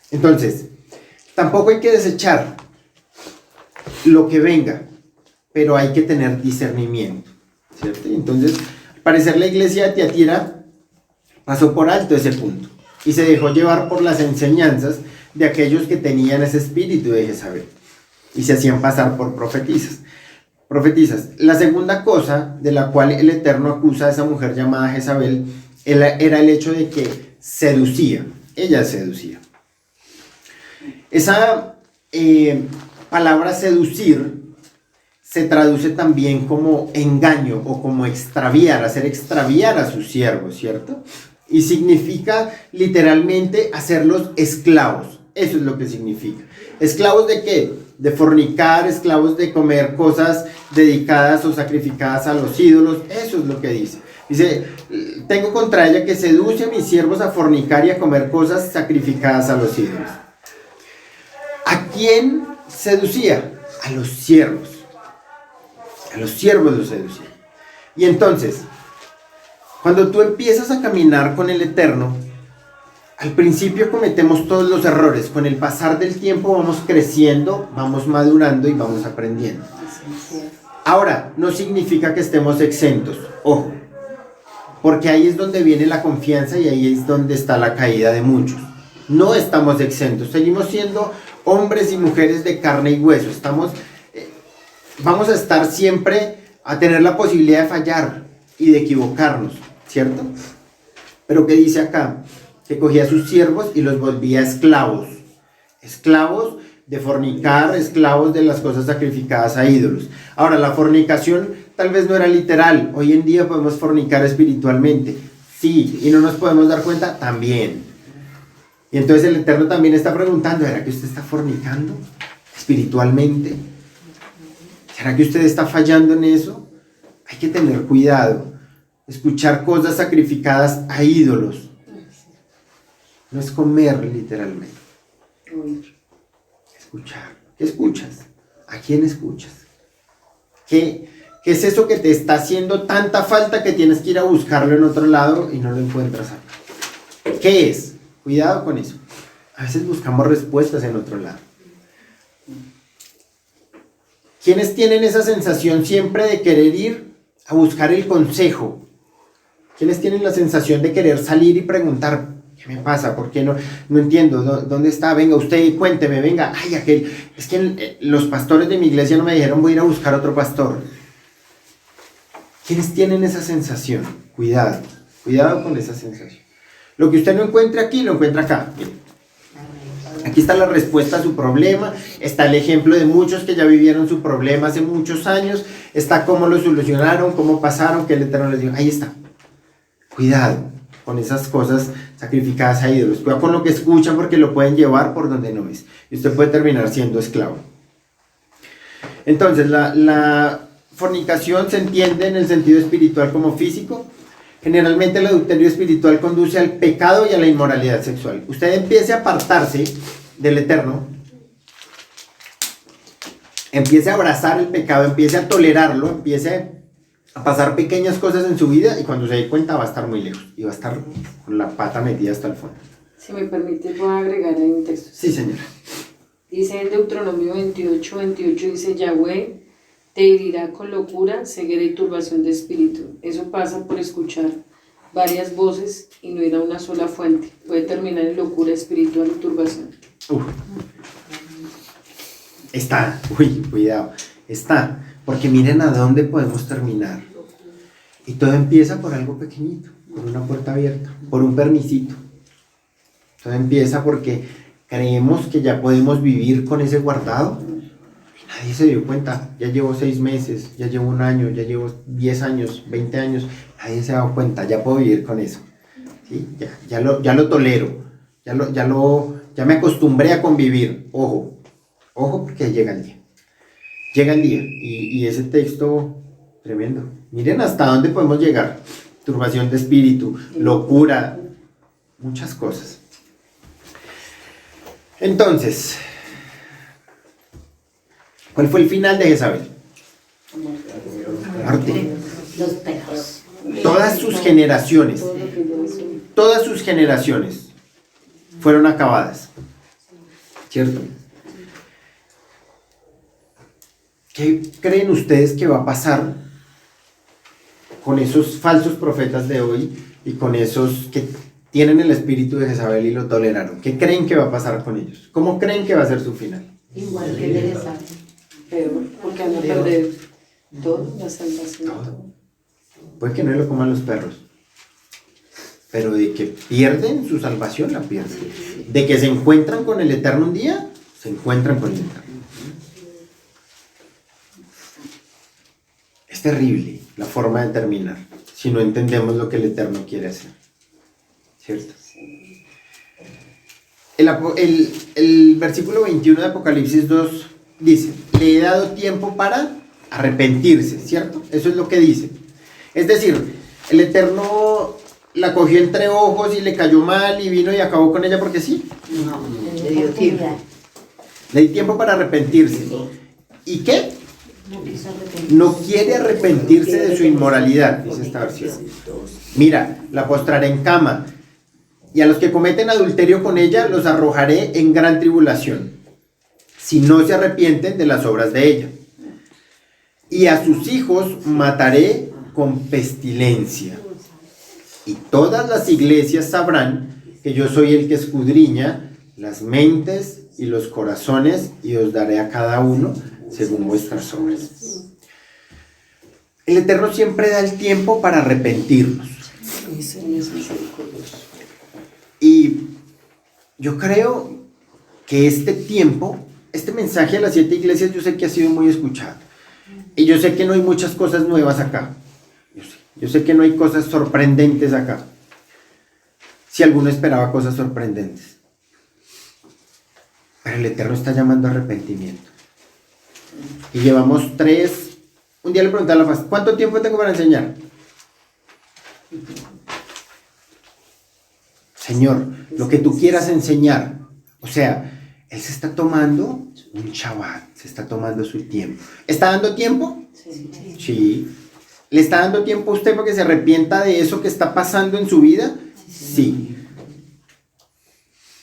Entonces, tampoco hay que desechar lo que venga, pero hay que tener discernimiento, ¿cierto? Entonces, al parecer la iglesia de Tiatira pasó por alto ese punto y se dejó llevar por las enseñanzas de aquellos que tenían ese espíritu de Jezabel y se hacían pasar por profetisas. La segunda cosa de la cual el Eterno acusa a esa mujer llamada Jezabel era el hecho de que seducía. Ella seducía. Esa palabra seducir se traduce también como engaño o como extraviar, hacer extraviar a sus siervos, ¿cierto? Y significa literalmente hacerlos esclavos. Eso es lo que significa. ¿Esclavos de qué? De fornicar, esclavos de comer cosas dedicadas o sacrificadas a los ídolos. Eso es lo que dice. Dice, tengo contra ella que seduce a mis siervos a fornicar y a comer cosas sacrificadas a los ídolos. ¿A quién seducía? A los siervos. A los siervos los seducía. Y entonces, cuando tú empiezas a caminar con el Eterno, al principio cometemos todos los errores. Con el pasar del tiempo vamos creciendo, vamos madurando y vamos aprendiendo. Ahora, no significa que estemos exentos. Ojo, porque ahí es donde viene la confianza y ahí es donde está la caída de muchos. No estamos exentos, seguimos siendo hombres y mujeres de carne y hueso. Vamos a estar siempre a tener la posibilidad de fallar y de equivocarnos, ¿cierto? Pero ¿qué dice acá? Que cogía a sus siervos y los volvía esclavos. Esclavos de fornicar, esclavos de las cosas sacrificadas a ídolos. Ahora, la fornicación tal vez no era literal. Hoy en día podemos fornicar espiritualmente. Sí, y no nos podemos dar cuenta también. Y entonces el Eterno también está preguntando, ¿será que usted está fornicando espiritualmente? ¿Será que usted está fallando en eso? Hay que tener cuidado. Escuchar cosas sacrificadas a ídolos. No es comer literalmente. Escuchar. ¿Qué escuchas? ¿A quién escuchas? ¿Qué es eso que te está haciendo tanta falta que tienes que ir a buscarlo en otro lado y no lo encuentras acá? ¿Qué es? Cuidado con eso. A veces buscamos respuestas en otro lado. ¿Quiénes tienen esa sensación siempre de querer ir a buscar el consejo? ¿Quiénes tienen la sensación de querer salir y preguntar, ¿qué me pasa? ¿Por qué no entiendo? ¿Dónde está? Venga, usted cuénteme, venga. Ay, es que los pastores de mi iglesia no me dijeron, voy a ir a buscar otro pastor. ¿Quiénes tienen esa sensación? Cuidado con esa sensación. Lo que usted no encuentre aquí, lo encuentra acá. Miren. Aquí está la respuesta a su problema, está el ejemplo de muchos que ya vivieron su problema hace muchos años, está cómo lo solucionaron, cómo pasaron, que el Eterno les dijo, ahí está. Cuidado con esas cosas sacrificadas a ídolos, cuidado con lo que escuchan porque lo pueden llevar por donde no es, y usted puede terminar siendo esclavo. Entonces, la fornicación se entiende en el sentido espiritual como físico. Generalmente el adulterio espiritual conduce al pecado y a la inmoralidad sexual. Usted empiece a apartarse del Eterno, empiece a abrazar el pecado, empiece a tolerarlo, empiece a pasar pequeñas cosas en su vida y cuando se dé cuenta va a estar muy lejos y va a estar con la pata metida hasta el fondo. Si me permite, voy a agregar ahí un texto. Sí, señora. Dice en Deuteronomio 28, dice Yahweh te herirá con locura, ceguera y turbación de espíritu. Eso pasa por escuchar varias voces y no ir a una sola fuente. Puede terminar en locura espiritual y turbación. Cuidado, porque miren a dónde podemos terminar. Y todo empieza por algo pequeñito, por una puerta abierta, por un permisito. Todo empieza porque creemos que ya podemos vivir con ese guardado. Nadie se dio cuenta, ya llevo 6 meses, ya llevo 1 año, ya llevo 10 años, 20 años, nadie se ha dado cuenta, ya puedo vivir con eso, ¿sí? Ya lo tolero, ya me acostumbré a convivir, ojo porque llega el día, y ese texto, tremendo, miren hasta dónde podemos llegar, turbación de espíritu, locura, muchas cosas. Entonces, ¿cuál fue el final de Jezabel? Muerte. Los perros. Todas sus generaciones fueron acabadas. ¿Cierto? ¿Qué creen ustedes que va a pasar con esos falsos profetas de hoy y con esos que tienen el espíritu de Jezabel y lo toleraron? ¿Qué creen que va a pasar con ellos? ¿Cómo creen que va a ser su final? Igual que de Jezabel. Peor, porque van a perder todo, la salvación. Todo. Puede que no lo coman los perros, pero de que pierden su salvación, la pierden. De que se encuentran con el Eterno un día, se encuentran con el Eterno. Es terrible la forma de terminar, si no entendemos lo que el Eterno quiere hacer. ¿Cierto? El versículo 21 de Apocalipsis 2 dice, le he dado tiempo para arrepentirse, ¿cierto? Eso es lo que dice. Es decir, el Eterno la cogió entre ojos y le cayó mal y vino y acabó con ella porque sí. No, le dio tiempo. Le di tiempo para arrepentirse. ¿Y qué? No quiere arrepentirse de su inmoralidad, dice esta versión. Mira, la postraré en cama y a los que cometen adulterio con ella los arrojaré en gran tribulación, si no se arrepienten de las obras de ella. Y a sus hijos mataré con pestilencia. Y todas las iglesias sabrán que yo soy el que escudriña las mentes y los corazones y os daré a cada uno según vuestras obras. El Eterno siempre da el tiempo para arrepentirnos. Y yo creo que este tiempo, este mensaje a las 7 iglesias, yo sé que ha sido muy escuchado. Y yo sé que no hay muchas cosas nuevas acá. Yo sé que no hay cosas sorprendentes acá. Si alguno esperaba cosas sorprendentes. Pero el Eterno está llamando a arrepentimiento. Y llevamos 3. Un día le pregunté a la pastora, ¿cuánto tiempo tengo para enseñar? Señor, lo que tú quieras enseñar. O sea, Él se está tomando un Shabbat, se está tomando su tiempo. ¿Está dando tiempo? Sí. ¿Le está dando tiempo a usted para que se arrepienta de eso que está pasando en su vida? Sí.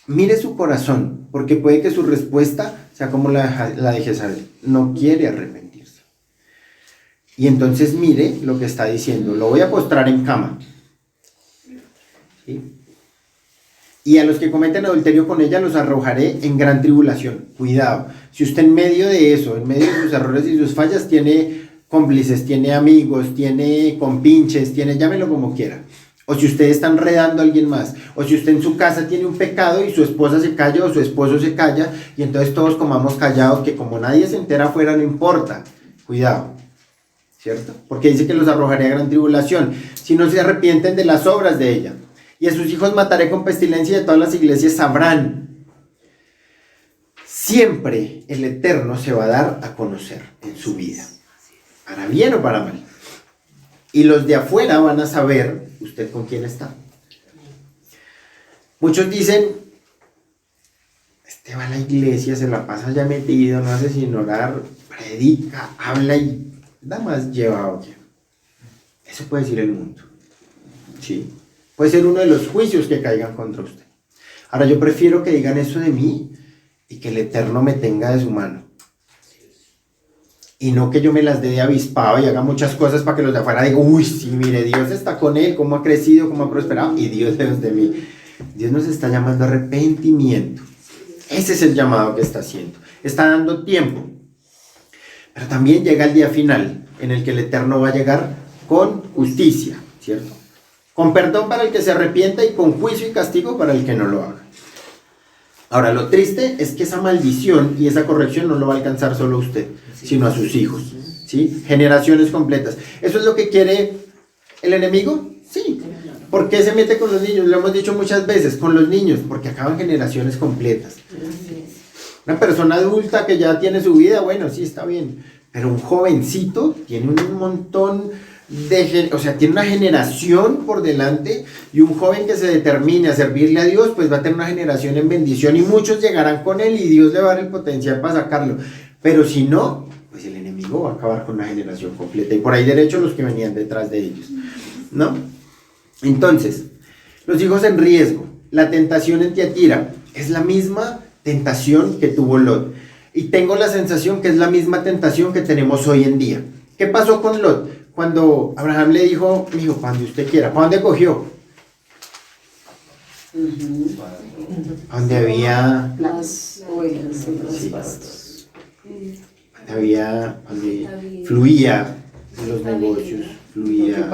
Mire su corazón, porque puede que su respuesta sea como la de Jezabel. No quiere arrepentirse. Y entonces mire lo que está diciendo. Lo voy a postrar en cama. ¿Sí? Y a los que cometen adulterio con ella los arrojaré en gran tribulación. Cuidado. Si usted en medio de eso, en medio de sus errores y sus fallas, tiene cómplices, tiene amigos, tiene compinches, tiene, llámelo como quiera. O si usted está enredando a alguien más, o si usted en su casa tiene un pecado y su esposa se calla o su esposo se calla, y entonces todos comamos callados, que como nadie se entera afuera no importa. Cuidado, ¿cierto? Porque dice que los arrojaré a gran tribulación, si no se arrepienten de las obras de ella. Y a sus hijos mataré con pestilencia y de todas las iglesias sabrán. Siempre el Eterno se va a dar a conocer en su vida, para bien o para mal. Y los de afuera van a saber usted con quién está. Muchos dicen, este va a la iglesia, se la pasa ya metido, no hace sino orar, predica, habla y nada más lleva oye. Eso puede decir el mundo. Sí. Puede ser uno de los juicios que caigan contra usted. Ahora yo prefiero que digan eso de mí y que el Eterno me tenga de su mano. Y no que yo me las dé de avispado y haga muchas cosas para que los de afuera digan, uy, sí, mire, Dios está con él, cómo ha crecido, cómo ha prosperado, y Dios lejos de mí. Dios nos está llamando a arrepentimiento. Ese es el llamado que está haciendo. Está dando tiempo. Pero también llega el día final, en el que el Eterno va a llegar con justicia, ¿cierto? Con perdón para el que se arrepienta y con juicio y castigo para el que no lo haga. Ahora, lo triste es que esa maldición y esa corrección no lo va a alcanzar solo a usted, sino a sus hijos, ¿sí? Generaciones completas. ¿Eso es lo que quiere el enemigo? Sí. ¿Por qué se mete con los niños? Lo hemos dicho muchas veces, con los niños, porque acaban generaciones completas. Una persona adulta que ya tiene su vida, bueno, sí, está bien, pero un jovencito tiene un montón o sea, tiene una generación por delante, y un joven que se determine a servirle a Dios, pues va a tener una generación en bendición y muchos llegarán con él y Dios le va a dar el potencial para sacarlo. Pero si no, pues el enemigo va a acabar con una generación completa y por ahí derecho los que venían detrás de ellos, ¿no? Entonces, los hijos en riesgo, la tentación en Tiatira es la misma tentación que tuvo Lot, y tengo la sensación que es la misma tentación que tenemos hoy en día. ¿Qué pasó con Lot? Cuando Abraham le dijo, hijo, para donde usted quiera, ¿para dónde cogió? Donde había las ovejas y los sí, pastos. donde fluía los negocios, fluía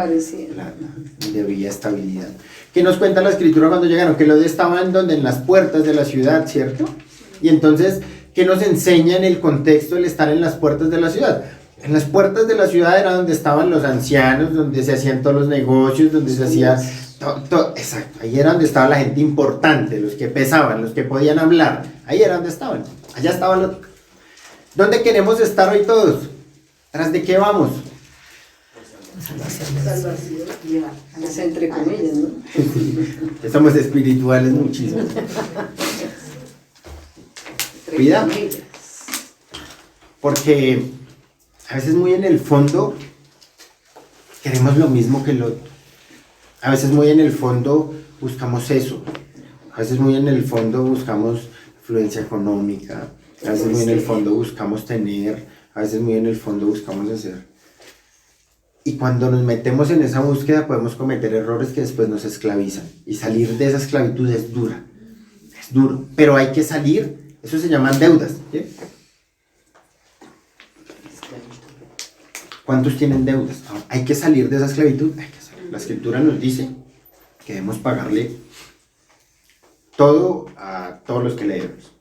donde había estabilidad. ¿Qué nos cuenta la escritura cuando llegaron? Que los estaban donde en las puertas de la ciudad, ¿cierto? Y entonces, ¿qué nos enseña en el contexto el estar en las puertas de la ciudad? En las puertas de la ciudad era donde estaban los ancianos, donde se hacían todos los negocios, donde se hacía todo, exacto, ahí era donde estaba la gente importante, los que pesaban, los que podían hablar, ahí era donde estaban, allá estaban los... ¿Dónde queremos estar hoy todos? ¿Tras de qué vamos? Salvación. Es entre comillas, ¿no? Que somos espirituales muchísimo. Cuidado, porque a veces muy en el fondo queremos lo mismo que el otro. A veces muy en el fondo buscamos eso. A veces muy en el fondo buscamos influencia económica. A veces muy en el fondo buscamos tener. A veces muy en el fondo buscamos hacer. Y cuando nos metemos en esa búsqueda podemos cometer errores que después nos esclavizan. Y salir de esa esclavitud es dura. Es duro. Pero hay que salir. Eso se llaman deudas, ¿sí? ¿Cuántos tienen deudas? Ahora, hay que salir de esa esclavitud. Hay que salir. La escritura nos dice que debemos pagarle todo a todos los que le debemos.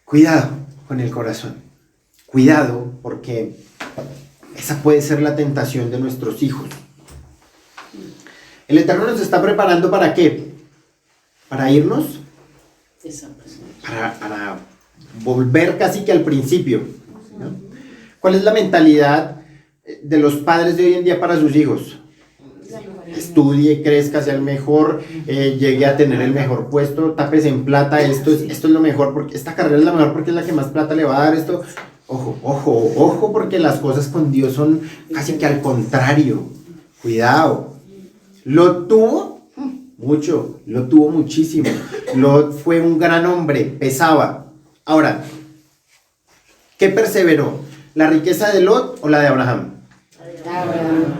Cuidado con el corazón. Cuidado, porque esa puede ser la tentación de nuestros hijos. El Eterno nos está preparando ¿para qué? Para irnos, para volver casi que al principio, ¿no? ¿Cuál es la mentalidad de los padres de hoy en día para sus hijos? Estudie, crezca, sea el mejor, llegue a tener el mejor puesto, tápese en plata, esto es lo mejor, porque esta carrera es la mejor porque es la que más plata le va a dar esto. Ojo, porque las cosas con Dios son casi que al contrario. Cuidado. Lot tuvo mucho, Lot tuvo muchísimo. Lot fue un gran hombre, pesaba. Ahora, ¿qué perseveró? ¿La riqueza de Lot o la de Abraham?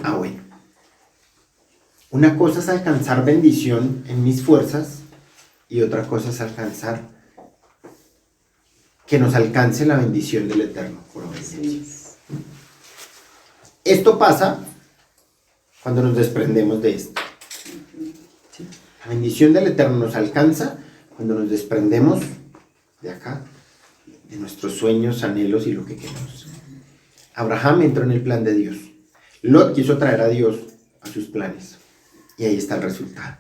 Ah, bueno. Una cosa es alcanzar bendición en mis fuerzas y otra cosa es alcanzar que nos alcance la bendición del Eterno por obediencia. Esto pasa cuando nos desprendemos de esto. ¿Sí? La bendición del Eterno nos alcanza cuando nos desprendemos de acá, de nuestros sueños, anhelos y lo que queremos. Abraham entró en el plan de Dios. Lot quiso traer a Dios a sus planes. Y ahí está el resultado.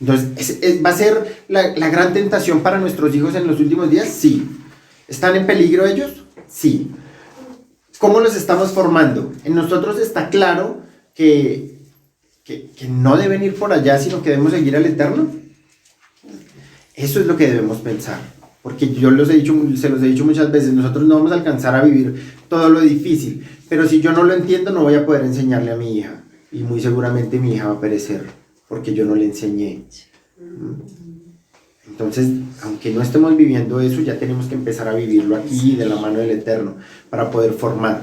Entonces, ¿va a ser la gran tentación para nuestros hijos en los últimos días? Sí. ¿Están en peligro ellos? Sí. ¿Cómo los estamos formando? En nosotros está claro que no deben ir por allá, sino que debemos seguir al Eterno. Eso es lo que debemos pensar. Porque yo se los he dicho muchas veces, nosotros no vamos a alcanzar a vivir todo lo difícil. Pero si yo no lo entiendo, no voy a poder enseñarle a mi hija. Y muy seguramente mi hija va a perecer porque yo no le enseñé. Entonces, aunque no estemos viviendo eso, ya tenemos que empezar a vivirlo aquí de la mano del Eterno para poder formar.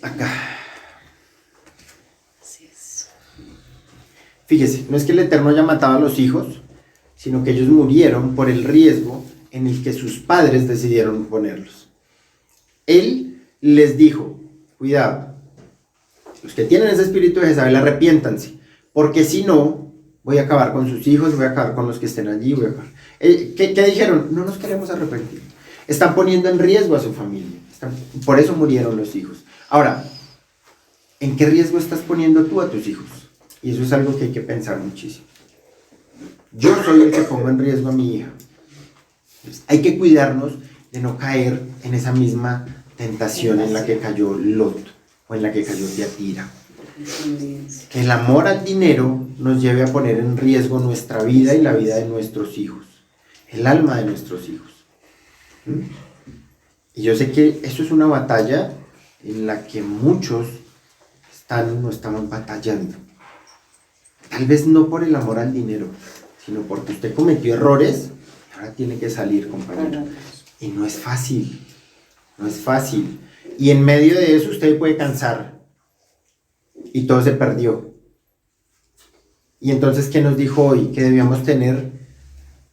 Acá. Fíjese, no es que el Eterno haya matado a los hijos, sino que ellos murieron por el riesgo en el que sus padres decidieron ponerlos. Él les dijo, cuidado, los que tienen ese espíritu de Jezabel, arrepiéntanse, porque si no, voy a acabar con sus hijos, voy a acabar con los que estén allí, voy a acabar. ¿Qué dijeron? No nos queremos arrepentir. Están poniendo en riesgo a su familia, por eso murieron los hijos. Ahora, ¿en qué riesgo estás poniendo tú a tus hijos? Y eso es algo que hay que pensar muchísimo. Yo soy el que pongo en riesgo a mi hija. Entonces, hay que cuidarnos de no caer en esa misma tentación en la que cayó Lot o en la que cayó Tiatira. Que el amor al dinero nos lleve a poner en riesgo nuestra vida y la vida de nuestros hijos, el alma de nuestros hijos. Y yo sé que eso es una batalla en la que muchos estamos batallando. Tal vez no por el amor al dinero, sino porque usted cometió errores y ahora tiene que salir, compañero. Y no es fácil. No es fácil. Y en medio de eso usted puede cansar. Y todo se perdió. Y entonces, ¿qué nos dijo hoy? Que debíamos tener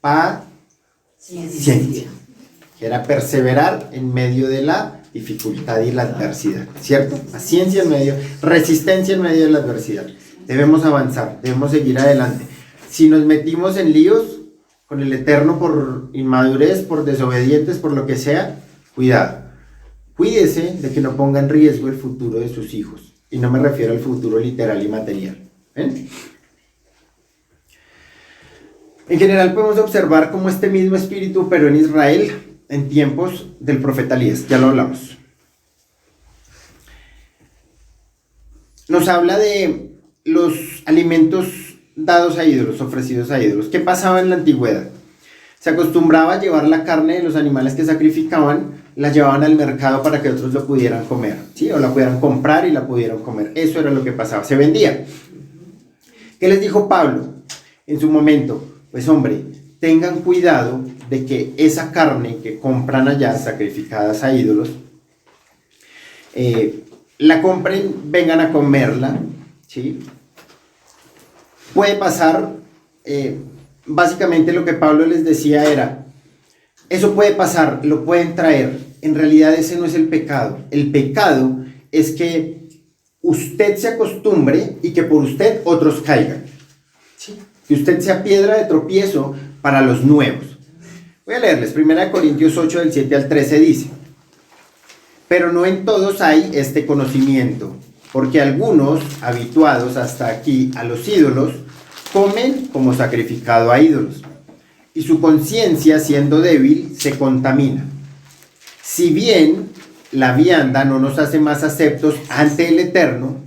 paciencia. Que era perseverar en medio de la dificultad y la adversidad. ¿Cierto? Paciencia en medio, resistencia en medio de la adversidad. Debemos avanzar, debemos seguir adelante. Si nos metimos en líos con el Eterno por inmadurez, por desobedientes, por lo que sea, cuidado. Cuídese de que no ponga en riesgo el futuro de sus hijos. Y no me refiero al futuro literal y material. ¿Ven? En general podemos observar cómo este mismo espíritu operó en Israel en tiempos del profeta Elías. Ya lo hablamos. Nos habla de los alimentos dados a ídolos, ofrecidos a ídolos. ¿Qué pasaba en la antigüedad? Se acostumbraba a llevar la carne de los animales que sacrificaban, la llevaban al mercado para que otros lo pudieran comer, ¿sí? O la pudieran comprar y la pudieran comer. Eso era lo que pasaba, se vendía. ¿Qué les dijo Pablo en su momento? Pues hombre, tengan cuidado de que esa carne que compran allá, sacrificadas a ídolos, la compren, vengan a comerla, ¿sí? Puede pasar, básicamente lo que Pablo les decía era, eso puede pasar, lo pueden traer, en realidad ese no es el pecado. El pecado es que usted se acostumbre y que por usted otros caigan, ¿sí? Que usted sea piedra de tropiezo para los nuevos. Voy a leerles, 1 Corintios 8, del 7 al 13 dice, pero no en todos hay este conocimiento, porque algunos, habituados hasta aquí a los ídolos, comen como sacrificado a ídolos, y su conciencia, siendo débil, se contamina. Si bien la vianda no nos hace más aceptos ante el Eterno,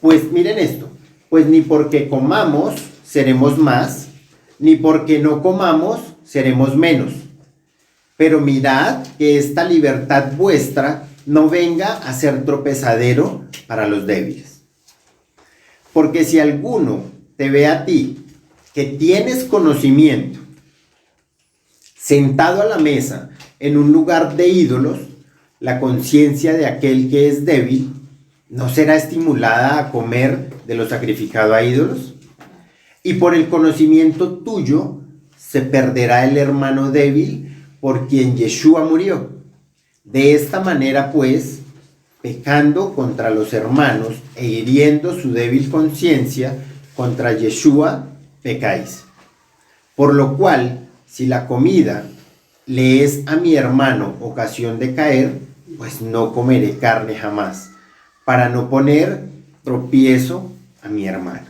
pues miren esto, pues ni porque comamos seremos más, ni porque no comamos seremos menos. Pero mirad que esta libertad vuestra no venga a ser tropezadero para los débiles. Porque si alguno te ve a ti, que tienes conocimiento, sentado a la mesa en un lugar de ídolos, la conciencia de aquel que es débil no será estimulada a comer de lo sacrificado a ídolos. Y por el conocimiento tuyo se perderá el hermano débil por quien Yeshua murió. De esta manera, pues, pecando contra los hermanos e hiriendo su débil conciencia, contra Yeshua pecáis. Por lo cual, si la comida le es a mi hermano ocasión de caer, pues no comeré carne jamás, para no poner tropiezo a mi hermano.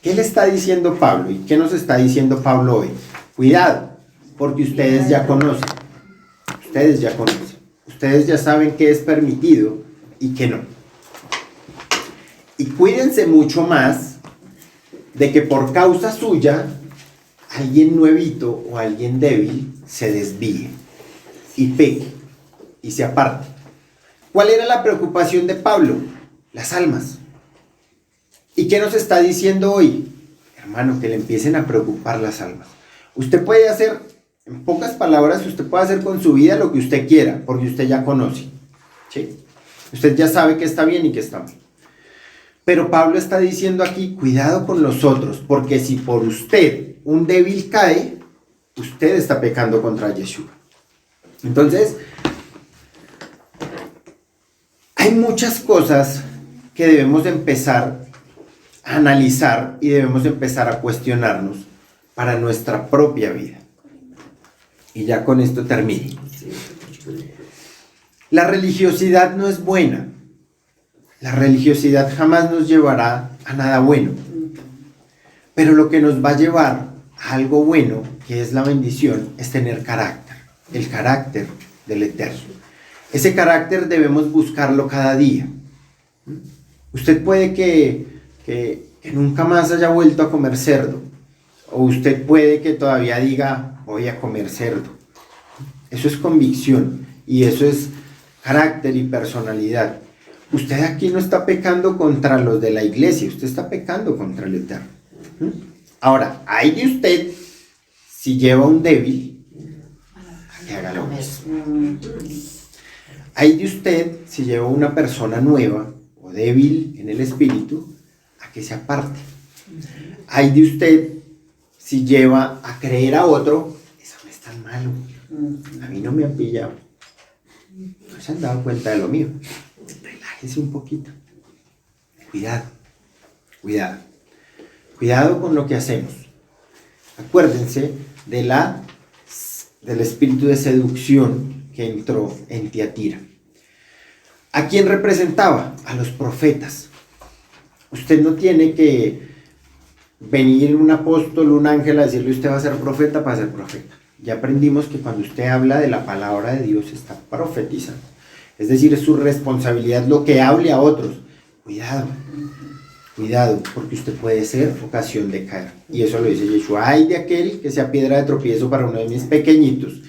¿Qué le está diciendo Pablo? ¿Y qué nos está diciendo Pablo hoy? Cuidado, porque ustedes ya conocen. Ustedes ya conocen. Ustedes ya saben qué es permitido y qué no. Y cuídense mucho más de que por causa suya alguien nuevito o alguien débil se desvíe y peque y se aparte. ¿Cuál era la preocupación de Pablo? Las almas. ¿Y qué nos está diciendo hoy? Hermano, que le empiecen a preocupar las almas. Usted puede hacer, en pocas palabras, usted puede hacer con su vida lo que usted quiera, porque usted ya conoce. ¿Sí? Usted ya sabe qué está bien y qué está mal. Pero Pablo está diciendo aquí, cuidado con los otros, porque si por usted un débil cae, usted está pecando contra Yeshua. Entonces, hay muchas cosas que debemos empezar a analizar y debemos empezar a cuestionarnos para nuestra propia vida. Y ya con esto termino. La religiosidad no es buena. La religiosidad jamás nos llevará a nada bueno. Pero lo que nos va a llevar a algo bueno, que es la bendición, es tener carácter. El carácter del Eterno. Ese carácter debemos buscarlo cada día. Usted puede que nunca más haya vuelto a comer cerdo. O usted puede que todavía diga, voy a comer cerdo. Eso es convicción y eso es carácter y personalidad. Usted aquí no está pecando contra los de la iglesia, usted está pecando contra el Eterno. Ahora, hay de usted, si lleva un débil, a que haga lo mismo. Hay de usted, si lleva una persona nueva o débil en el espíritu, a que se aparte. Hay de usted, si lleva a creer a otro, eso no es tan malo. A mí no me han pillado. No se han dado cuenta de lo mío. Relájese un poquito. Cuidado, cuidado. Cuidado con lo que hacemos. Acuérdense del espíritu de seducción que entró en Tiatira. ¿A quién representaba? A los profetas. Usted no tiene que venir un apóstol, un ángel a decirle usted va a ser profeta para ser profeta. Ya aprendimos que cuando usted habla de la palabra de Dios está profetizando. Es decir, es su responsabilidad lo que hable a otros. Cuidado, cuidado, porque usted puede ser ocasión de caer. Y eso lo dice Yeshua. Ay de aquel que sea piedra de tropiezo para uno de mis pequeñitos.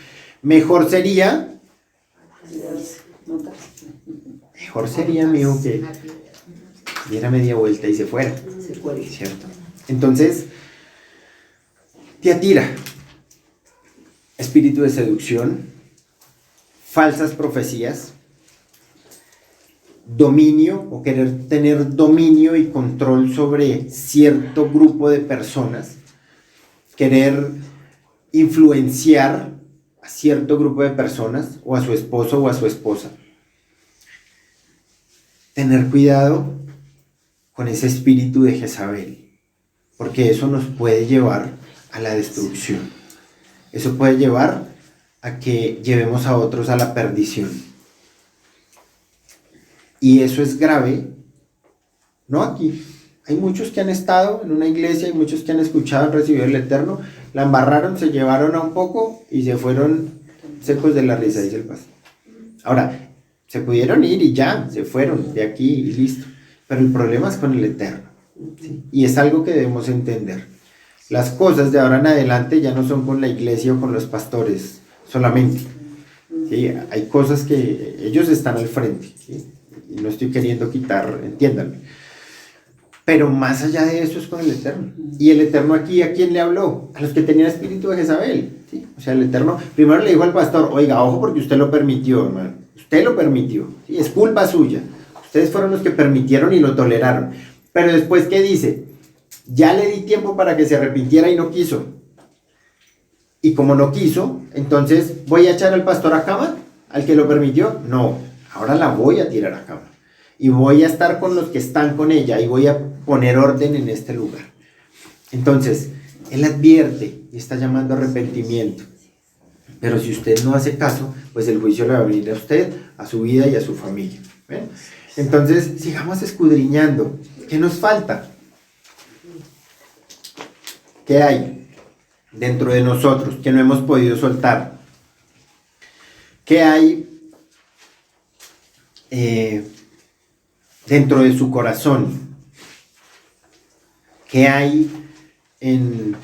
Mejor sería, mijo, que diera media vuelta y se fuera. ¿Cierto? Entonces, Tiatira, espíritu de seducción, falsas profecías, dominio o querer tener dominio y control sobre cierto grupo de personas, querer influenciar a cierto grupo de personas o a su esposo o a su esposa. Tener cuidado con ese espíritu de Jezabel, porque eso nos puede llevar a la destrucción. Eso puede llevar a que llevemos a otros a la perdición. Y eso es grave, no aquí. Hay muchos que han estado en una iglesia, hay muchos que han escuchado, han recibido el Eterno, la embarraron, se llevaron a un poco y se fueron secos de la risa, dice el pastor. Ahora, se pudieron ir y ya, se fueron de aquí y listo. Pero el problema es con el Eterno, ¿sí? Y es algo que debemos entender. Las cosas de ahora en adelante ya no son con la iglesia o con los pastores solamente. ¿Sí? Hay cosas que ellos están al frente, ¿sí? Y no estoy queriendo quitar, entiéndanme. Pero más allá de eso es con el Eterno. Y el Eterno aquí, ¿a quién le habló? A los que tenían espíritu de Jezabel, ¿sí? O sea, el Eterno primero le dijo al pastor, oiga, ojo porque usted lo permitió, hermano. Usted lo permitió, ¿sí? Es culpa suya. Ustedes fueron los que permitieron y lo toleraron. Pero después, ¿qué dice? Ya le di tiempo para que se arrepintiera y no quiso. Y como no quiso, entonces, ¿voy a echar al pastor a cama? ¿Al que lo permitió? No, ahora la voy a tirar a cama. Y voy a estar con los que están con ella y voy a poner orden en este lugar. Entonces, él advierte y está llamando a arrepentimiento. Pero si usted no hace caso, pues el juicio le va a venir a usted, a su vida y a su familia. ¿Ven? Entonces, sigamos escudriñando. ¿Qué nos falta? ¿Qué hay dentro de nosotros que no hemos podido soltar? ¿Qué hay dentro de su corazón? ¿Qué hay en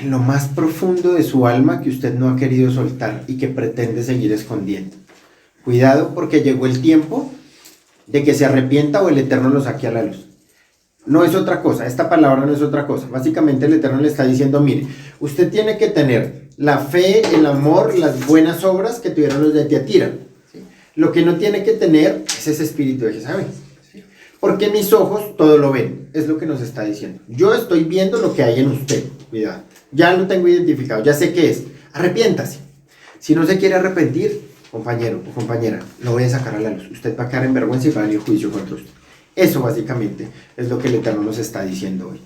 lo más profundo de su alma que usted no ha querido soltar y que pretende seguir escondiendo? Cuidado, porque llegó el tiempo de que se arrepienta o el Eterno lo saque a la luz. No es otra cosa, esta palabra no es otra cosa. Básicamente el Eterno le está diciendo, mire, usted tiene que tener la fe, el amor, las buenas obras que tuvieron los de Tiatira, ¿sí? Lo que no tiene que tener es ese espíritu de Jezabel, ¿sí? Porque mis ojos todo lo ven, es lo que nos está diciendo. Yo estoy viendo lo que hay en usted, cuidado. Ya lo tengo identificado, ya sé qué es. Arrepiéntase. Si no se quiere arrepentir, compañero o compañera, lo voy a sacar a la luz. Usted va a quedar en vergüenza y va a venir juicio contra usted. Eso básicamente es lo que el Eterno nos está diciendo hoy.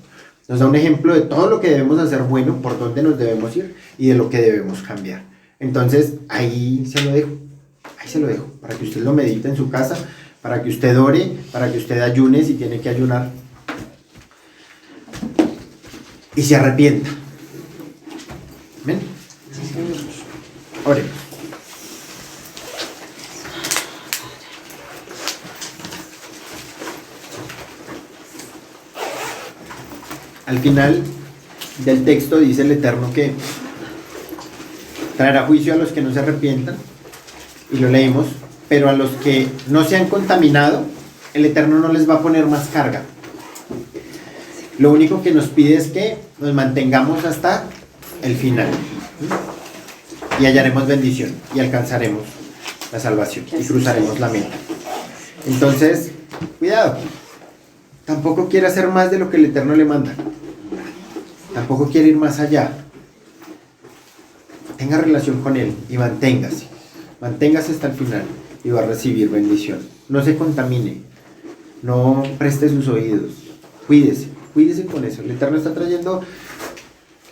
Nos da un ejemplo de todo lo que debemos hacer bueno, por dónde nos debemos ir y de lo que debemos cambiar. Entonces, ahí se lo dejo, para que usted lo medite en su casa, para que usted ore, para que usted ayune si tiene que ayunar y se arrepienta. ¿Amén? Oremos. Al final del texto dice el Eterno que traerá juicio a los que no se arrepientan, y lo leímos, pero a los que no se han contaminado, el Eterno no les va a poner más carga. Lo único que nos pide es que nos mantengamos hasta el final, y hallaremos bendición, y alcanzaremos la salvación, y cruzaremos la meta. Entonces, cuidado. Tampoco quiere hacer más de lo que el Eterno le manda. Tampoco quiere ir más allá. Tenga relación con Él y manténgase. Manténgase hasta el final y va a recibir bendición. No se contamine. No preste sus oídos. Cuídese. Cuídese con eso. El Eterno está trayendo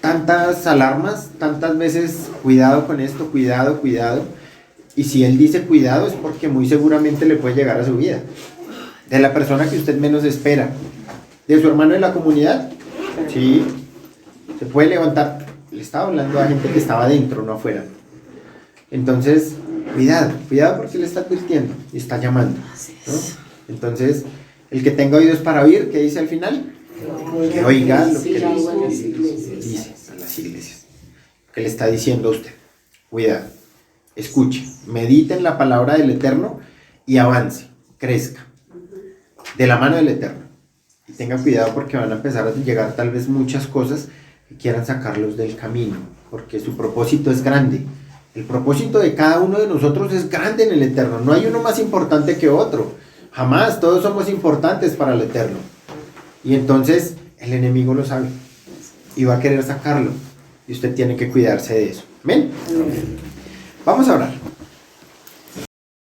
tantas alarmas, tantas veces, cuidado con esto, cuidado, cuidado. Y si Él dice cuidado es porque muy seguramente le puede llegar a su vida. De la persona que usted menos espera. ¿De su hermano de la comunidad? Sí. Se puede levantar. Le estaba hablando a gente que estaba dentro, no afuera. Entonces, cuidado porque le está advirtiendo y está llamando, ¿no? Entonces, el que tenga oídos para oír, ¿qué dice al final? Que oiga lo que dice a las iglesias. ¿Qué le está diciendo a usted? Cuidado. Escuche. Medite en la palabra del Eterno y avance. Crezca. De la mano del Eterno. Y tengan cuidado porque van a empezar a llegar tal vez muchas cosas que quieran sacarlos del camino, porque su propósito es grande. El propósito de cada uno de nosotros es grande en el Eterno. No hay uno más importante que otro. Jamás. Todos somos importantes para el Eterno. Y entonces el enemigo lo sabe y va a querer sacarlo. Y usted tiene que cuidarse de eso. ¿Amén? Vamos a orar.